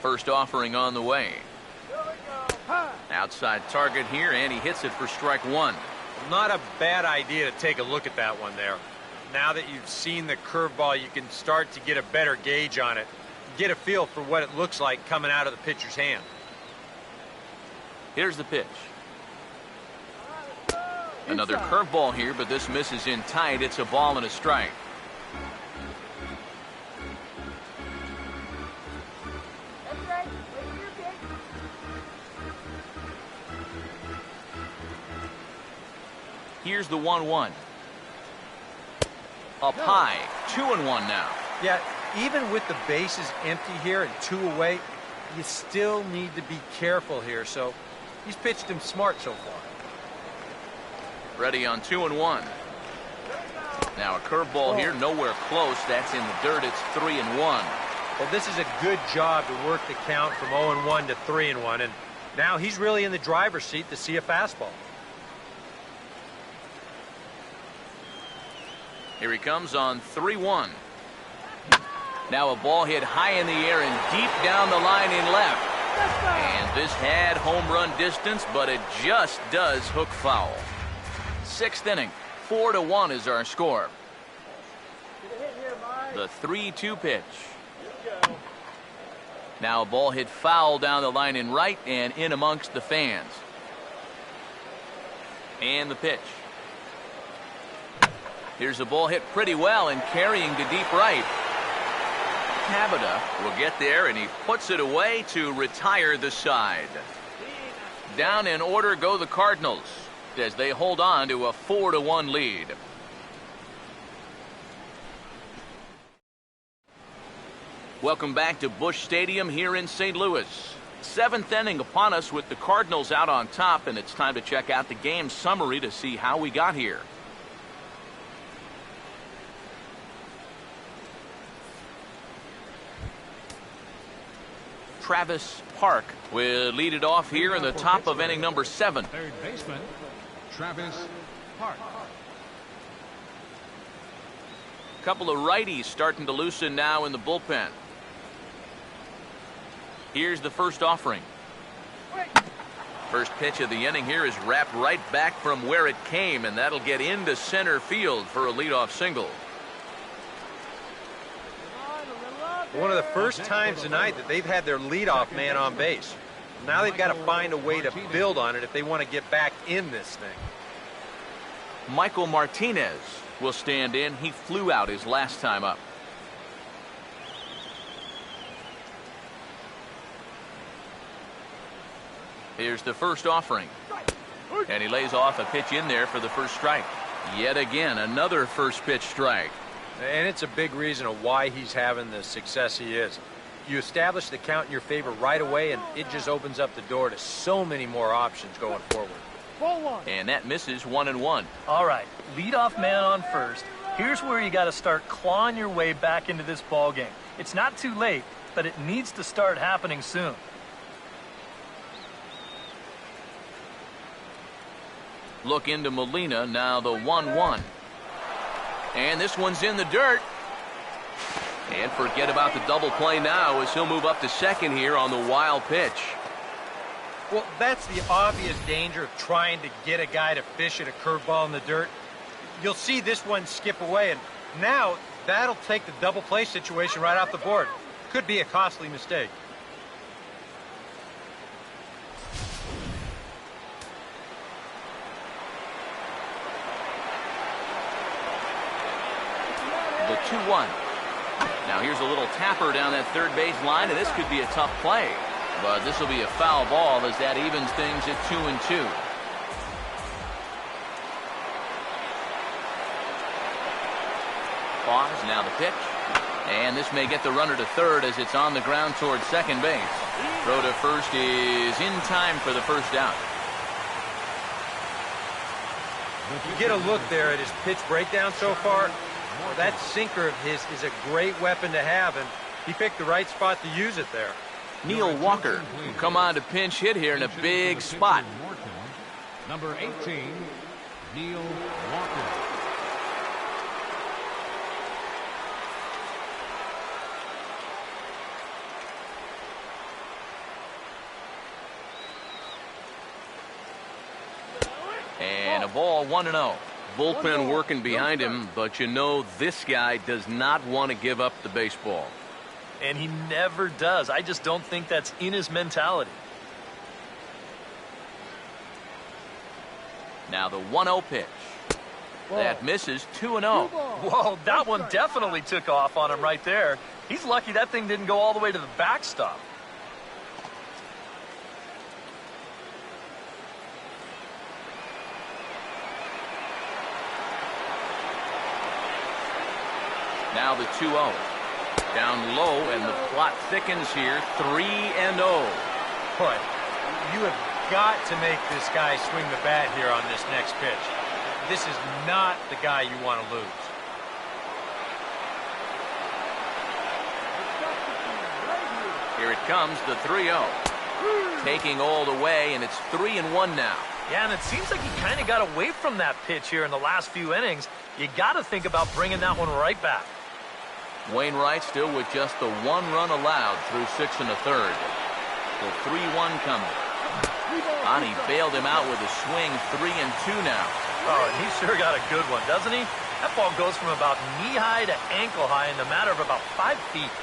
First offering on the way. Outside target here, and he hits it for strike 1. Not a bad idea to take a look at that one there. Now that you've seen the curveball, you can start to get a better gauge on it. Get a feel for what it looks like coming out of the pitcher's hand. Here's the pitch. Another curveball here, but this misses in tight. It's a ball and a strike. Here's the 1-1. Up high, 2-1 now. Yeah, even with the bases empty here and 2 away, you still need to be careful here. So he's pitched him smart so far. Ready on 2-1. Now a curveball here, nowhere close. That's in the dirt. It's 3-1. Well, this is a good job to work the count from 0-1 to 3-1, and now he's really in the driver's seat to see a fastball. Here he comes on 3-1. Now a ball hit high in the air and deep down the line in left. And this had home run distance, but it just does hook foul. 6th inning, 4-1 is our score. The 3-2 pitch. Now a ball hit foul down the line in right and in amongst the fans. And the pitch. Here's a ball hit pretty well and carrying to deep right. Cabada will get there, and he puts it away to retire the side. Down in order go the Cardinals as they hold on to a 4-1 lead. Welcome back to Busch Stadium here in St. Louis. 7th inning upon us with the Cardinals out on top, and it's time to check out the game summary to see how we got here. Travis Park will lead it off here in the top of inning number 7. Third baseman, Travis Park. Couple of righties starting to loosen now in the bullpen. Here's the first offering. First pitch of the inning here is wrapped right back from where it came, and that'll get into center field for a leadoff single. One of the first times tonight that they've had their leadoff man on base. Now they've got to find a way to build on it if they want to get back in this thing. Michael Martinez will stand in. He flew out his last time up. Here's the first offering. And he lays off a pitch in there for the first strike. Yet again, another first pitch strike. And it's a big reason of why he's having the success he is. You establish the count in your favor right away, and it just opens up the door to so many more options going forward. And that misses 1-1. All right, leadoff man on first. Here's where you got to start clawing your way back into this ball game. It's not too late, but it needs to start happening soon. Look into Molina, now the 1-1. And this one's in the dirt. And forget about the double play now as he'll move up to second here on the wild pitch. Well, that's the obvious danger of trying to get a guy to fish at a curveball in the dirt. You'll see this one skip away, and now that'll take the double play situation right off the board. Could be a costly mistake. The 2-1. Now here's a little tapper down that third base line, and this could be a tough play. But this will be a foul ball as that evens things at 2-2. Pause, now the pitch. And this may get the runner to third as it's on the ground towards second base. Throw to first is in time for the first out. You get a look there at his pitch breakdown so far. That sinker of his is a great weapon to have, and he picked the right spot to use it there. Neil Walker will come on to pinch hit here in a big spot. Number 18, Neil Walker. And a ball 1-0. Bullpen working behind him, but you know this guy does not want to give up the baseball. And he never does. I just don't think that's in his mentality. Now the 1-0 pitch. That misses 2-0. Whoa, that one definitely took off on him right there. He's lucky that thing didn't go all the way to the backstop. Now the 2-0. Down low, and the plot thickens here. 3-0. Boy, you have got to make this guy swing the bat here on this next pitch. This is not the guy you want to lose. Here it comes, the 3-0. Taking all the way, and it's 3-1 now. Yeah, and it seems like he kind of got away from that pitch here in the last few innings. You got to think about bringing that one right back. Wainwright still with just the 1 run allowed through 6 1/3. The 3-1 coming. Ani bailed him out with a swing. 3-2 now. Oh, and he sure got a good one, doesn't he? That ball goes from about knee-high to ankle-high in the matter of about 5 feet.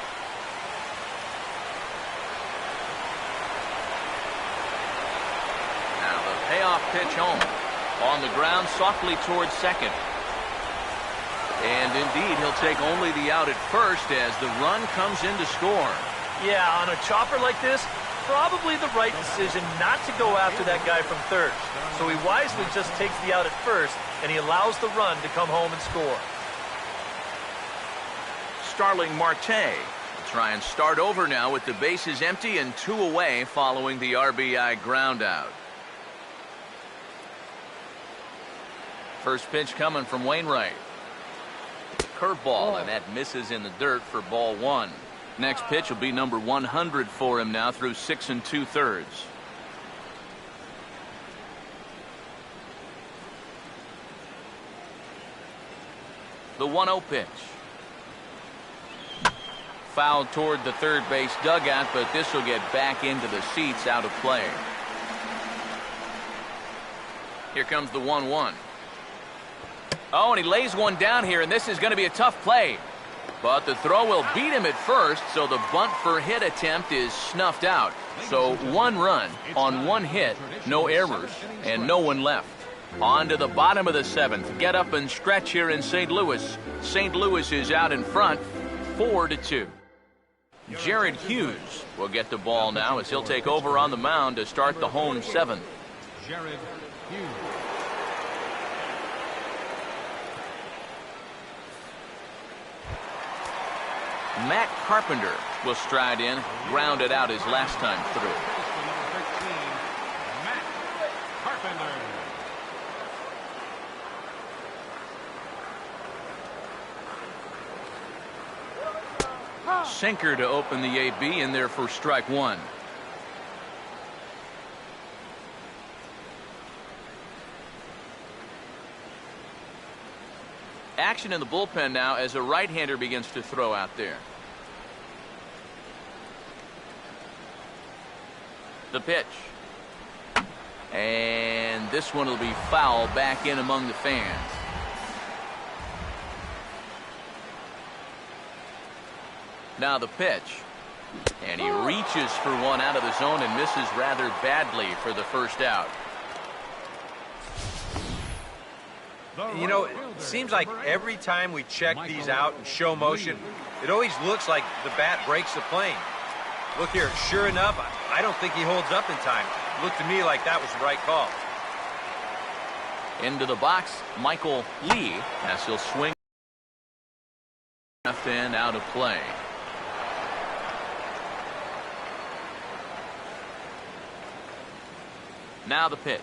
Now the payoff pitch home. On the ground, softly towards second. And indeed, he'll take only the out at first as the run comes in to score. Yeah, on a chopper like this, probably the right decision not to go after that guy from third. So he wisely just takes the out at first, and he allows the run to come home and score. Starling Marte will try and start over now with the bases empty and 2 away following the RBI ground out. First pitch coming from Wainwright. Curveball, and that misses in the dirt for ball 1. Next pitch will be number 100 for him now through 6 2/3. The 1-0 pitch. Fouled toward the third base dugout, but this will get back into the seats, out of play. Here comes the 1-1. Oh, and he lays one down here, and this is going to be a tough play. But the throw will beat him at first, so the bunt for hit attempt is snuffed out. So 1 run on 1 hit, no errors, and no one left. On to the bottom of the 7th. Get up and stretch here in St. Louis. St. Louis is out in front, 4-2. Jared Hughes will get the ball now as he'll take over on the mound to start the home 7th. Jared Hughes. Matt Carpenter will stride in, grounded out his last time through. Matt Carpenter. Sinker to open the AB in there for strike 1. Action in the bullpen now as a right-hander begins to throw out there. The pitch. And this one will be foul back in among the fans. Now the pitch. And he reaches for one out of the zone and misses rather badly for the first out. You know, it seems like every time we check these out in show motion, it always looks like the bat breaks the plane. Look here, sure enough, I don't think he holds up in time. It looked to me like that was the right call. Into the box, Michael Lee, as he'll swing left and out of play. Now the pitch.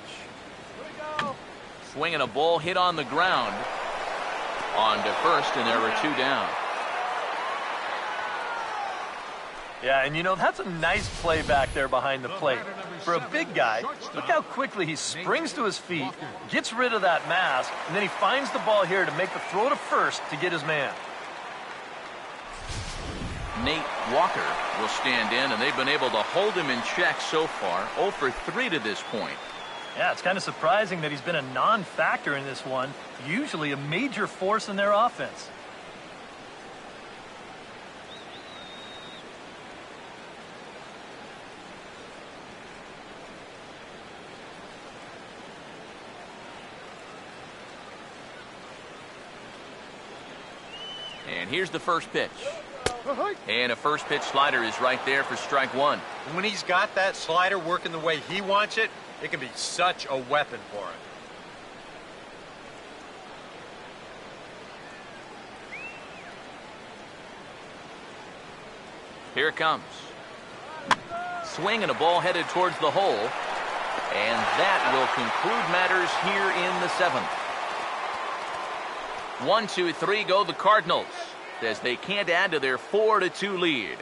Swinging a ball hit on the ground. On to first, and there were 2 down. Yeah, and you know, that's a nice play back there behind the plate. For a big guy, look how quickly he springs to his feet, gets rid of that mask, and then he finds the ball here to make the throw to first to get his man. Nate Walker will stand in, and they've been able to hold him in check so far. 0 for 3 to this point. Yeah, it's kind of surprising that he's been a non-factor in this one, usually a major force in their offense. And here's the first pitch. And a first pitch slider is right there for strike 1. When he's got that slider working the way he wants it, it can be such a weapon for him. Here it comes. Swing and a ball headed towards the hole. And that will conclude matters here in the 7th. 1, 2, 3 go the Cardinals as they can't add to their 4-2 lead.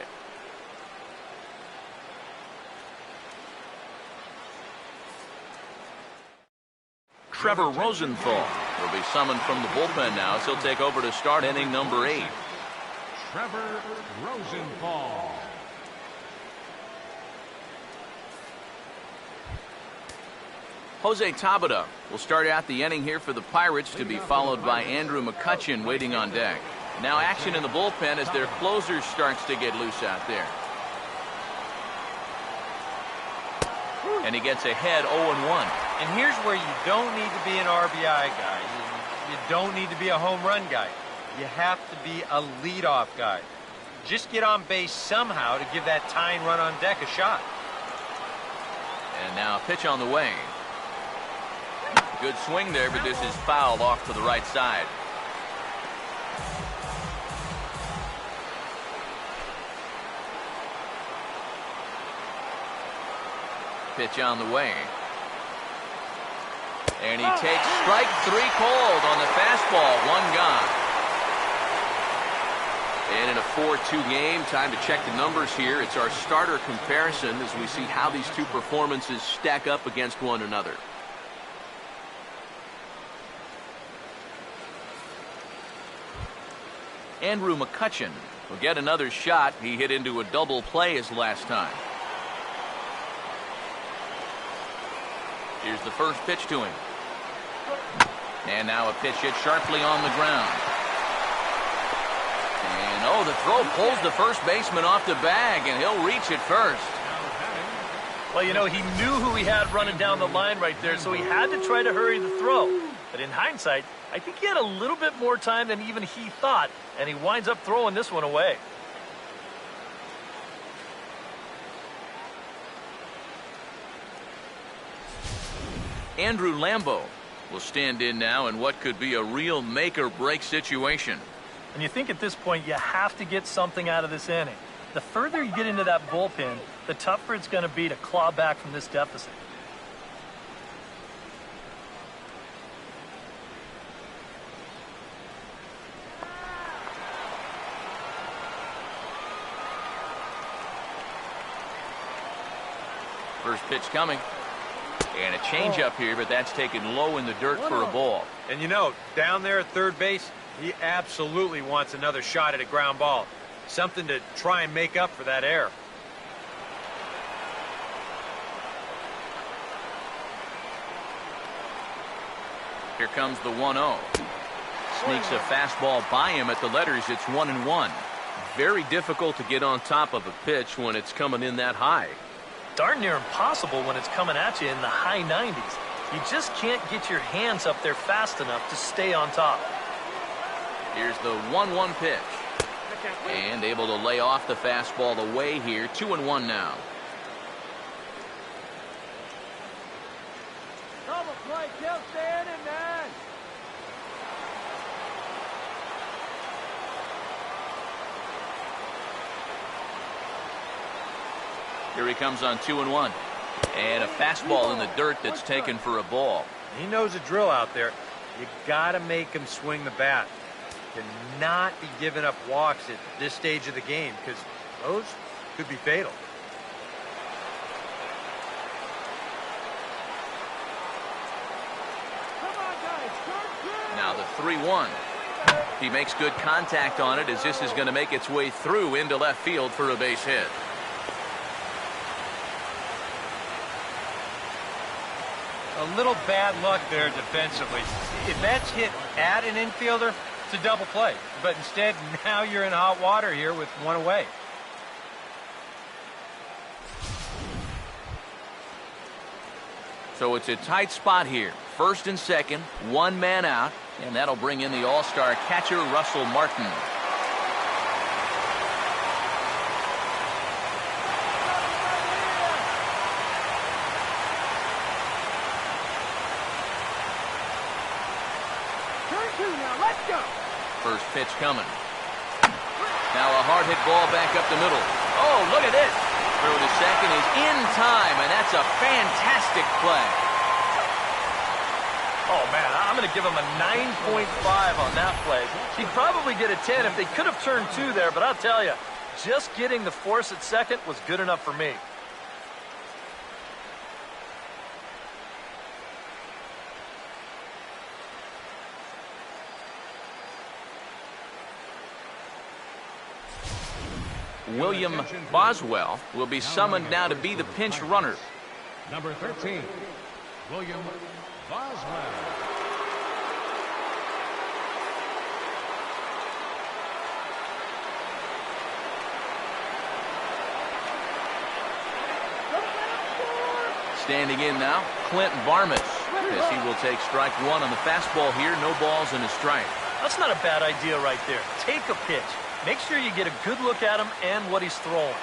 Trevor Rosenthal will be summoned from the bullpen now, as he'll take over to start inning number 8. Trevor Rosenthal. Jose Tabata will start out the inning here for the Pirates, to be followed by Andrew McCutchen waiting on deck. Now action in the bullpen as their closer starts to get loose out there. And he gets ahead 0-1. And here's where you don't need to be an RBI guy. You don't need to be a home run guy. You have to be a leadoff guy. Just get on base somehow to give that tying run on deck a shot. And now a pitch on the way. Good swing there, but this is fouled off to the right side. Pitch on the way. And he takes strike 3 called on the fastball. 1 gone. And in a 4-2 game, time to check the numbers here. It's our starter comparison as we see how these two performances stack up against one another. Andrew McCutchen will get another shot. He hit into a double play his last time. Here's the first pitch to him. And now a pitch hit sharply on the ground. And oh, the throw pulls the first baseman off the bag, and he'll reach it first. Well, you know, he knew who he had running down the line right there, so he had to try to hurry the throw. But in hindsight, I think he had a little bit more time than even he thought, and he winds up throwing this one away. Andrew Lambo will stand in now in what could be a real make-or-break situation. And you think at this point you have to get something out of this inning. The further you get into that bullpen, the tougher it's going to be to claw back from this deficit. First pitch coming. And a changeup here, but that's taken low in the dirt for a ball. And you know, down there at third base, he absolutely wants another shot at a ground ball. Something to try and make up for that error. Here comes the 1-0. Sneaks a fastball by him at the letters. It's 1-1. Very difficult to get on top of a pitch when it's coming in that high. Darn near impossible when it's coming at you in the high 90s. You just can't get your hands up there fast enough to stay on top. Here's the 1-1 pitch. And able to lay off the fastball away here. 2-1 now. Double play, kill, stay in, man. Here he comes on 2-1. And a fastball in the dirt that's taken for a ball. He knows the drill out there. You got to make him swing the bat. Cannot be giving up walks at this stage of the game, because those could be fatal. Now the 3-1. He makes good contact on it as this is going to make its way through into left field for a base hit. A little bad luck there defensively. If that's hit at an infielder, it's a double play. But instead, now you're in hot water here with one away. So it's a tight spot here. First and second, 1 man out, and that'll bring in the all-star catcher, Russell Martin. First pitch coming. Now a hard hit ball back up the middle. Oh, look at this. Throw to second is in time, and that's a fantastic play. Oh, man, I'm going to give him a 9.5 on that play. He'd probably get a 10 if they could have turned 2 there, but I'll tell you, just getting the force at second was good enough for me. William Boswell will be summoned now to be the pinch runner. Number 13, William Boswell. Standing in now, Clint Varmus, as he will take strike one on the fastball here. No balls and a strike. That's not a bad idea right there. Take a pitch. Make sure you get a good look at him and what he's throwing.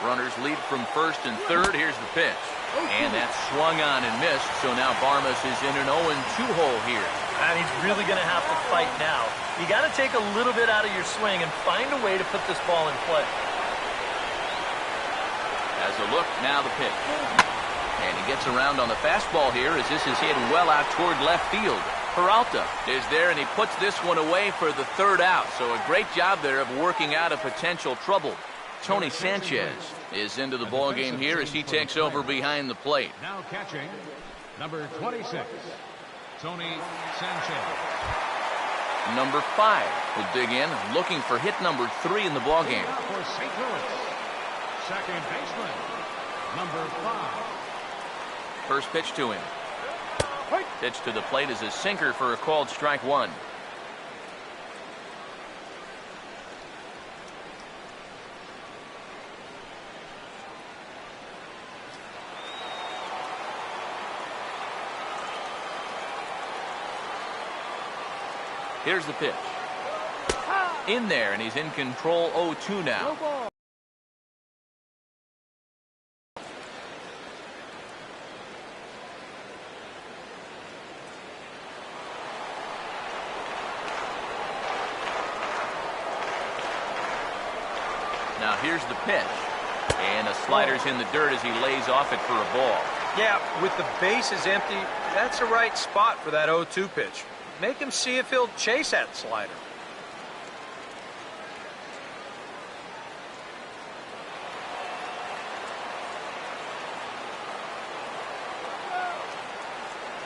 Runners lead from first and third. Here's the pitch. And that's swung on and missed. So now Varmus is in an 0-2 hole here. And he's really going to have to fight now. You got to take a little bit out of your swing and find a way to put this ball in play. As a look, now the pitch. And he gets around on the fastball here as this is hit well out toward left field. Peralta is there, and he puts this one away for the third out. So a great job there of working out a potential trouble. Tony Sanchez is into the ball game here as he takes over behind the plate. Now catching, number 26, Tony Sanchez. Number 5 will dig in, looking for hit number 3 in the ball game. For St. Louis, second baseman, number 5. First pitch to him. Pitch to the plate is a sinker for a called strike one. Here's the pitch. In there, and he's in control. 0-2 now. Now here's the pitch. And the slider's in the dirt as he lays off it for a ball. Yeah, with the bases empty, that's the right spot for that 0-2 pitch. Make him see if he'll chase that slider.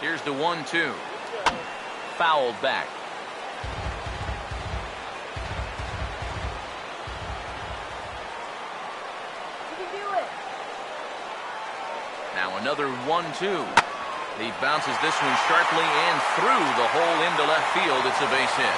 Here's the 1-2. Fouled back. Now another 1-2. He bounces this one sharply and through the hole into left field. It's a base hit.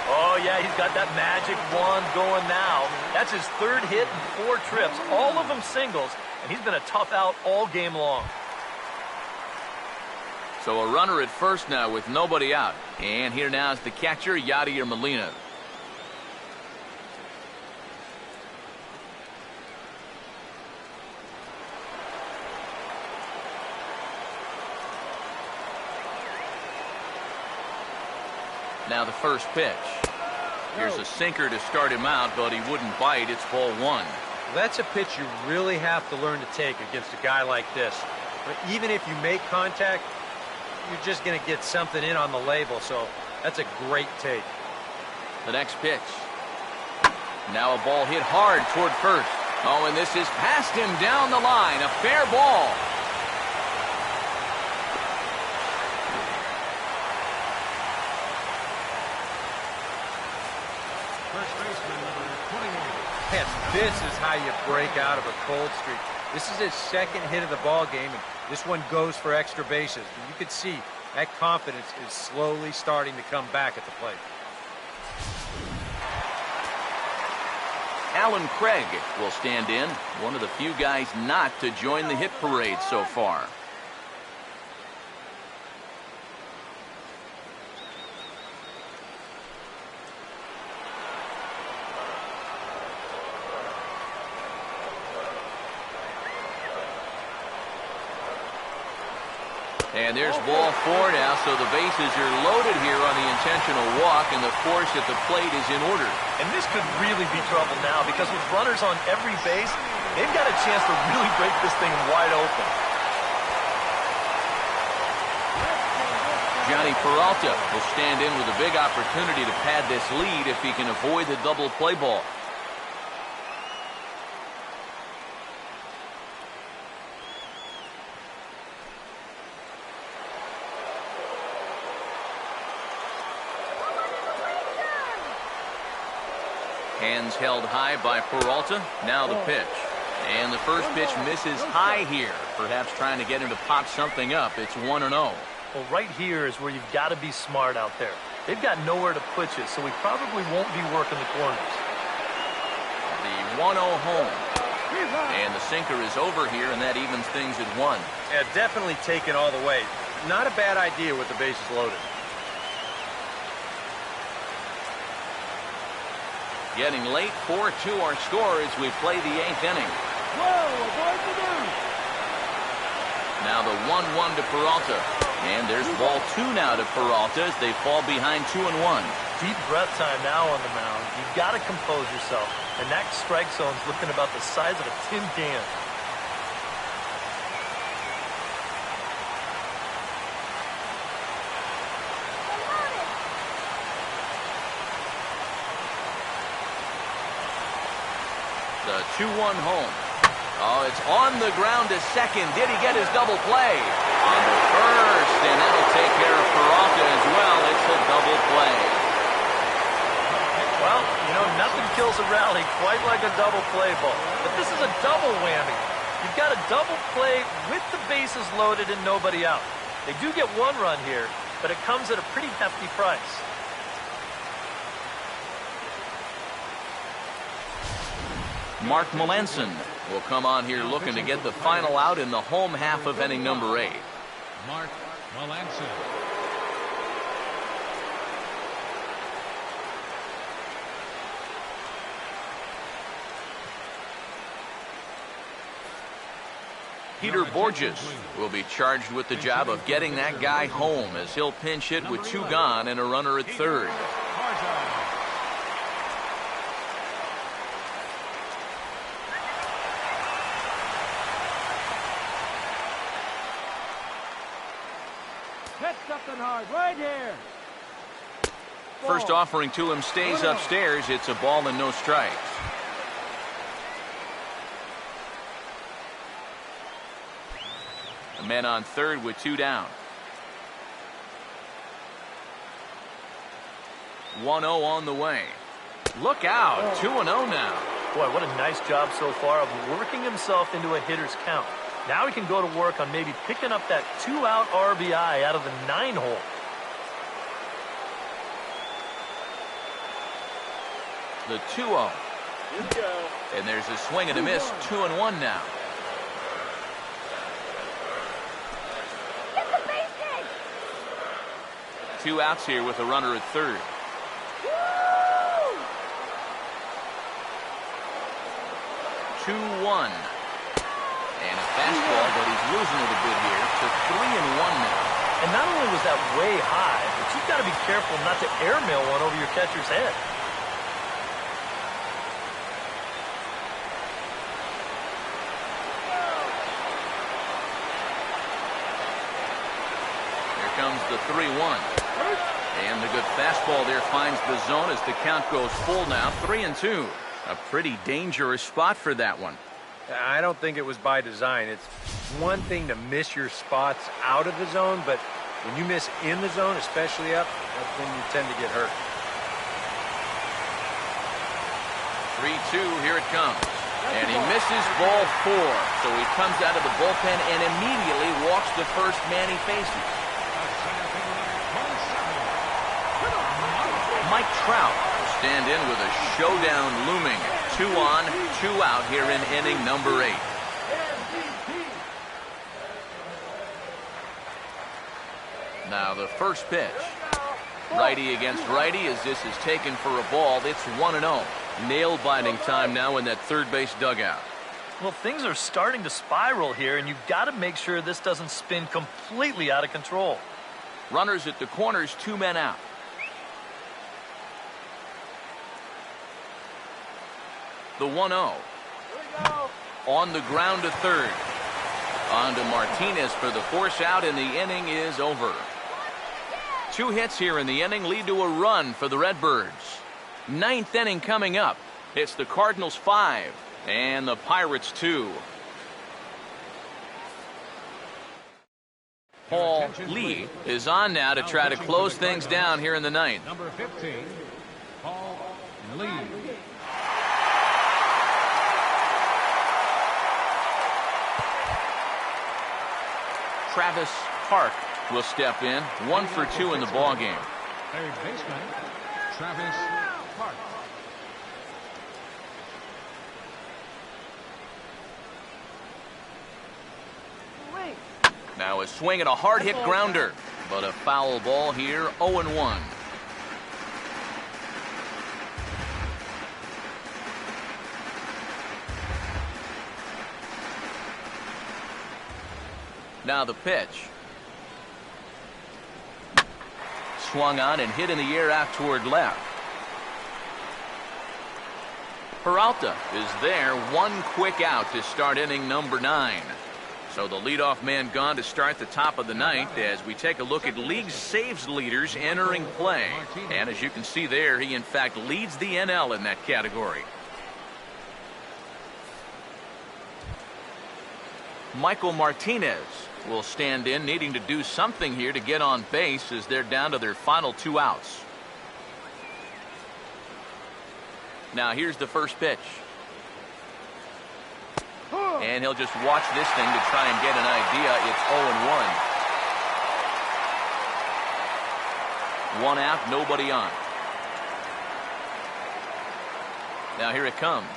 Oh, yeah, he's got that magic wand going now. That's his third hit in 4 trips, all of them singles, and he's been a tough out all game long. So a runner at first now with nobody out. And here now is the catcher, Yadier Molina. Now the first pitch. Here's a sinker to start him out, but he wouldn't bite. It's ball 1. That's a pitch you really have to learn to take against a guy like this. But even if you make contact, you're just going to get something in on the label, so that's a great take. The next pitch. Now a ball hit hard toward first. Oh, and this is past him down the line. A fair ball. First baseman, number 21. And this is how you break out of a cold streak. This is his second hit of the ball game, and this one goes for extra bases. You can see that confidence is slowly starting to come back at the plate. Alan Craig will stand in, one of the few guys not to join the hit parade so far. And there's ball 4 now, so the bases are loaded here on the intentional walk, and the force at the plate is in order. And this could really be trouble now, because with runners on every base, they've got a chance to really break this thing wide open. Johnny Peralta will stand in with a big opportunity to pad this lead if he can avoid the double play ball. Hands held high by Peralta. Now the pitch. And the first pitch misses high here. Perhaps trying to get him to pop something up. It's 1-0. Well, right here is where you've got to be smart out there. They've got nowhere to put you, so we probably won't be working the corners. The 1-0 home. And the sinker is over here, and that evens things at 1. Yeah, definitely take it all the way. Not a bad idea with the bases loaded. Getting late, 4-2 our score as we play the 8th inning. Whoa, avoid the news. Now the 1-1 to Peralta. And there's ball 2 now to Peralta as they fall behind 2-1. Deep breath time now on the mound. You've got to compose yourself. And that strike zone's looking about the size of a tin can. The 2-1 home. Oh, it's on the ground to second. Did he get his double play? On to first, and that'll take care of Peralta as well. It's a double play. Well, you know, nothing kills a rally quite like a double play ball. But this is a double whammy. You've got a double play with the bases loaded and nobody out. They do get 1 run here, but it comes at a pretty hefty price. Mark Melanson will come on here looking to get the final out in the home half of inning number 8. Mark Melanson. Peter Borges will be charged with the job of getting that guy home as he'll pinch hit with 2 gone and a runner at third. Hit something hard right here. First offering to him stays upstairs. It's a ball and no strikes. The men on third with 2 down. 1-0 on the way. Look out. 2-0 now. Boy, what a nice job so far of working himself into a hitter's count. Now he can go to work on maybe picking up that 2-out RBI out of the 9-hole. The 2-0. And there's a swing and a miss. 2-1 now. Get the base hit. 2 outs here with a runner at third. Woo! 2-1. And a fastball, but he's losing it a bit here to 3-1 now. And not only was that way high, but you've got to be careful not to airmail one over your catcher's head. Here comes the 3-1. And the good fastball there finds the zone as the count goes full now. 3-2. A pretty dangerous spot for that one. I don't think it was by design. It's one thing to miss your spots out of the zone, but when you miss in the zone, especially up, that's when you tend to get hurt. 3-2, here it comes. And he misses ball 4. So he comes out of the bullpen and immediately walks the first man he faces. Mike Trout will stand in with a showdown looming. 2 on, 2 out here in inning number 8. Now the first pitch. Righty against righty as this is taken for a ball. It's 1-0. Nail-biting time now in that third base dugout. Well, things are starting to spiral here, and you've got to make sure this doesn't spin completely out of control. Runners at the corners, 2 men out. The 1-0. On the ground to third. On to Martinez for the force out, and the inning is over. 2 hits here in the inning lead to a run for the Redbirds. 9th inning coming up. It's the Cardinals 5 and the Pirates 2. Paul Lee is on now to try to close things down here in the 9th. Number 15, Paul Lee. Travis Park will step in. 1 for 2 in the ball game. Third baseman, Travis Park. Now a swing and a hard hit grounder, but a foul ball here. 0-1. Now the pitch. Swung on and hit in the air out toward left. Peralta is there. 1 quick out to start inning number 9. So the leadoff man gone to start the top of the 9th as we take a look at league saves leaders entering play. And as you can see there, he in fact leads the NL in that category. Michael Martinez will stand in, needing to do something here to get on base as they're down to their final 2 outs. Now here's the first pitch. And he'll just watch this thing to try and get an idea. It's 0-1. 1 out, nobody on. Now here it comes.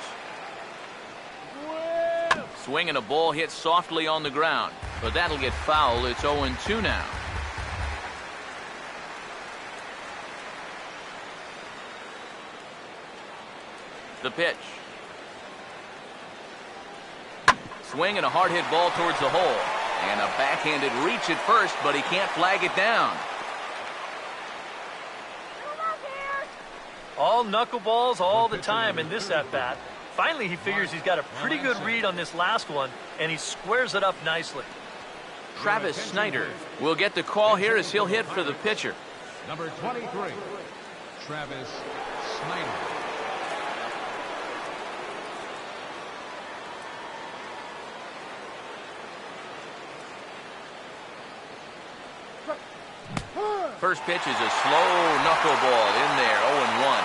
Swing and a ball hit softly on the ground, but that'll get foul. It's 0-2 now. The pitch. Swing and a hard hit ball towards the hole. And a backhanded reach at first, but he can't flag it down. All knuckleballs all the time in this at-bat. Finally, he figures he's got a pretty good read on this last one, and he squares it up nicely. Travis Snyder will get the call here as he'll hit for the pitcher. Number 23, Travis Snyder. First pitch is a slow knuckleball in there, 0-1.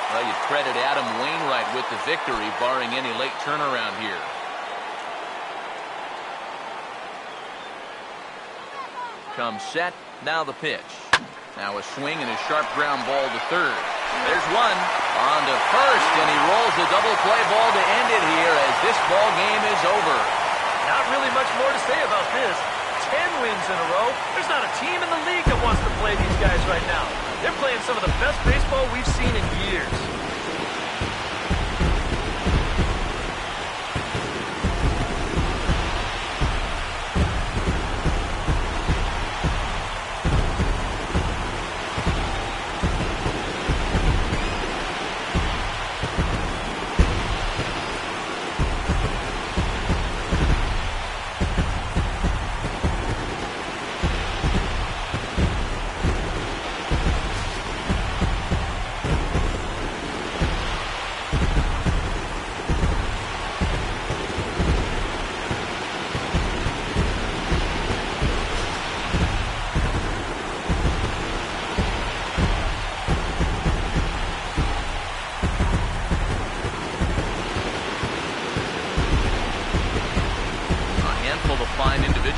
Well, you credit Adam Wainwright with the victory, barring any late turnaround here. Comes set, now the pitch. Now a swing and a sharp ground ball to third. There's one, on to first, and he rolls a double play ball to end it here as this ball game is over. Not really much more to say about this. 10 wins in a row. There's not a team in the league that wants to play these guys right now. They're playing some of the best baseball we've seen in years.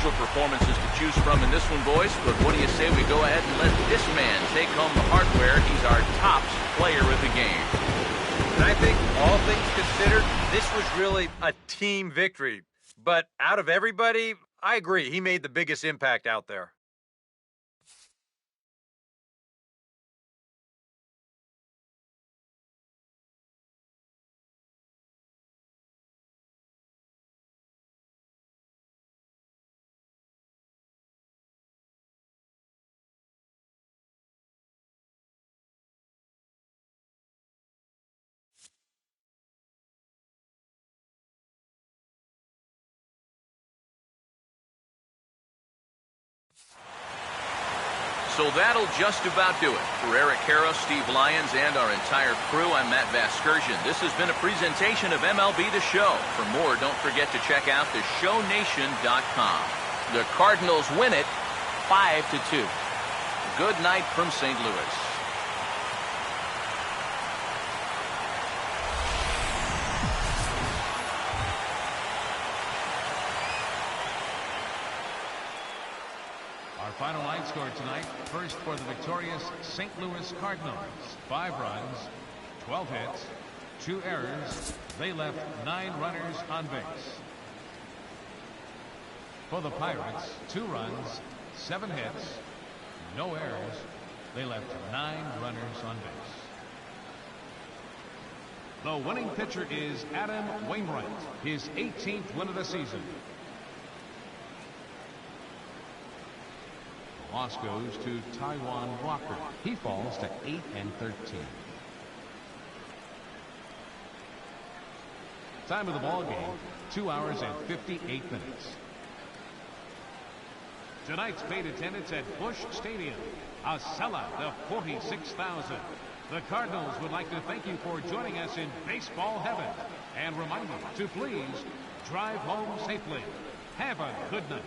Performances to choose from in this one, boys, but what do you say we go ahead and let this man take home the hardware? He's our top player of the game. And I think, all things considered, this was really a team victory. But out of everybody, I agree, he made the biggest impact out there. So that'll just about do it. For Eric Harris, Steve Lyons, and our entire crew, I'm Matt Vasgersian. This has been a presentation of MLB The Show. For more, don't forget to check out theshownation.com. The Cardinals win it 5-2. Good night from St. Louis. Our final line score tonight, first for the victorious St. Louis Cardinals. 5 runs, 12 hits, 2 errors. They left 9 runners on base. For the Pirates, 2 runs, 7 hits, no errors. They left 9 runners on base. The winning pitcher is Adam Wainwright, his 18th win of the season. The loss goes to Taijuan Walker. He falls to 8-13. Time of the ball game, 2 hours and 58 minutes. Tonight's paid attendance at Busch Stadium, a sellout of 46,000. The Cardinals would like to thank you for joining us in baseball heaven and remind you to please drive home safely. Have a good night.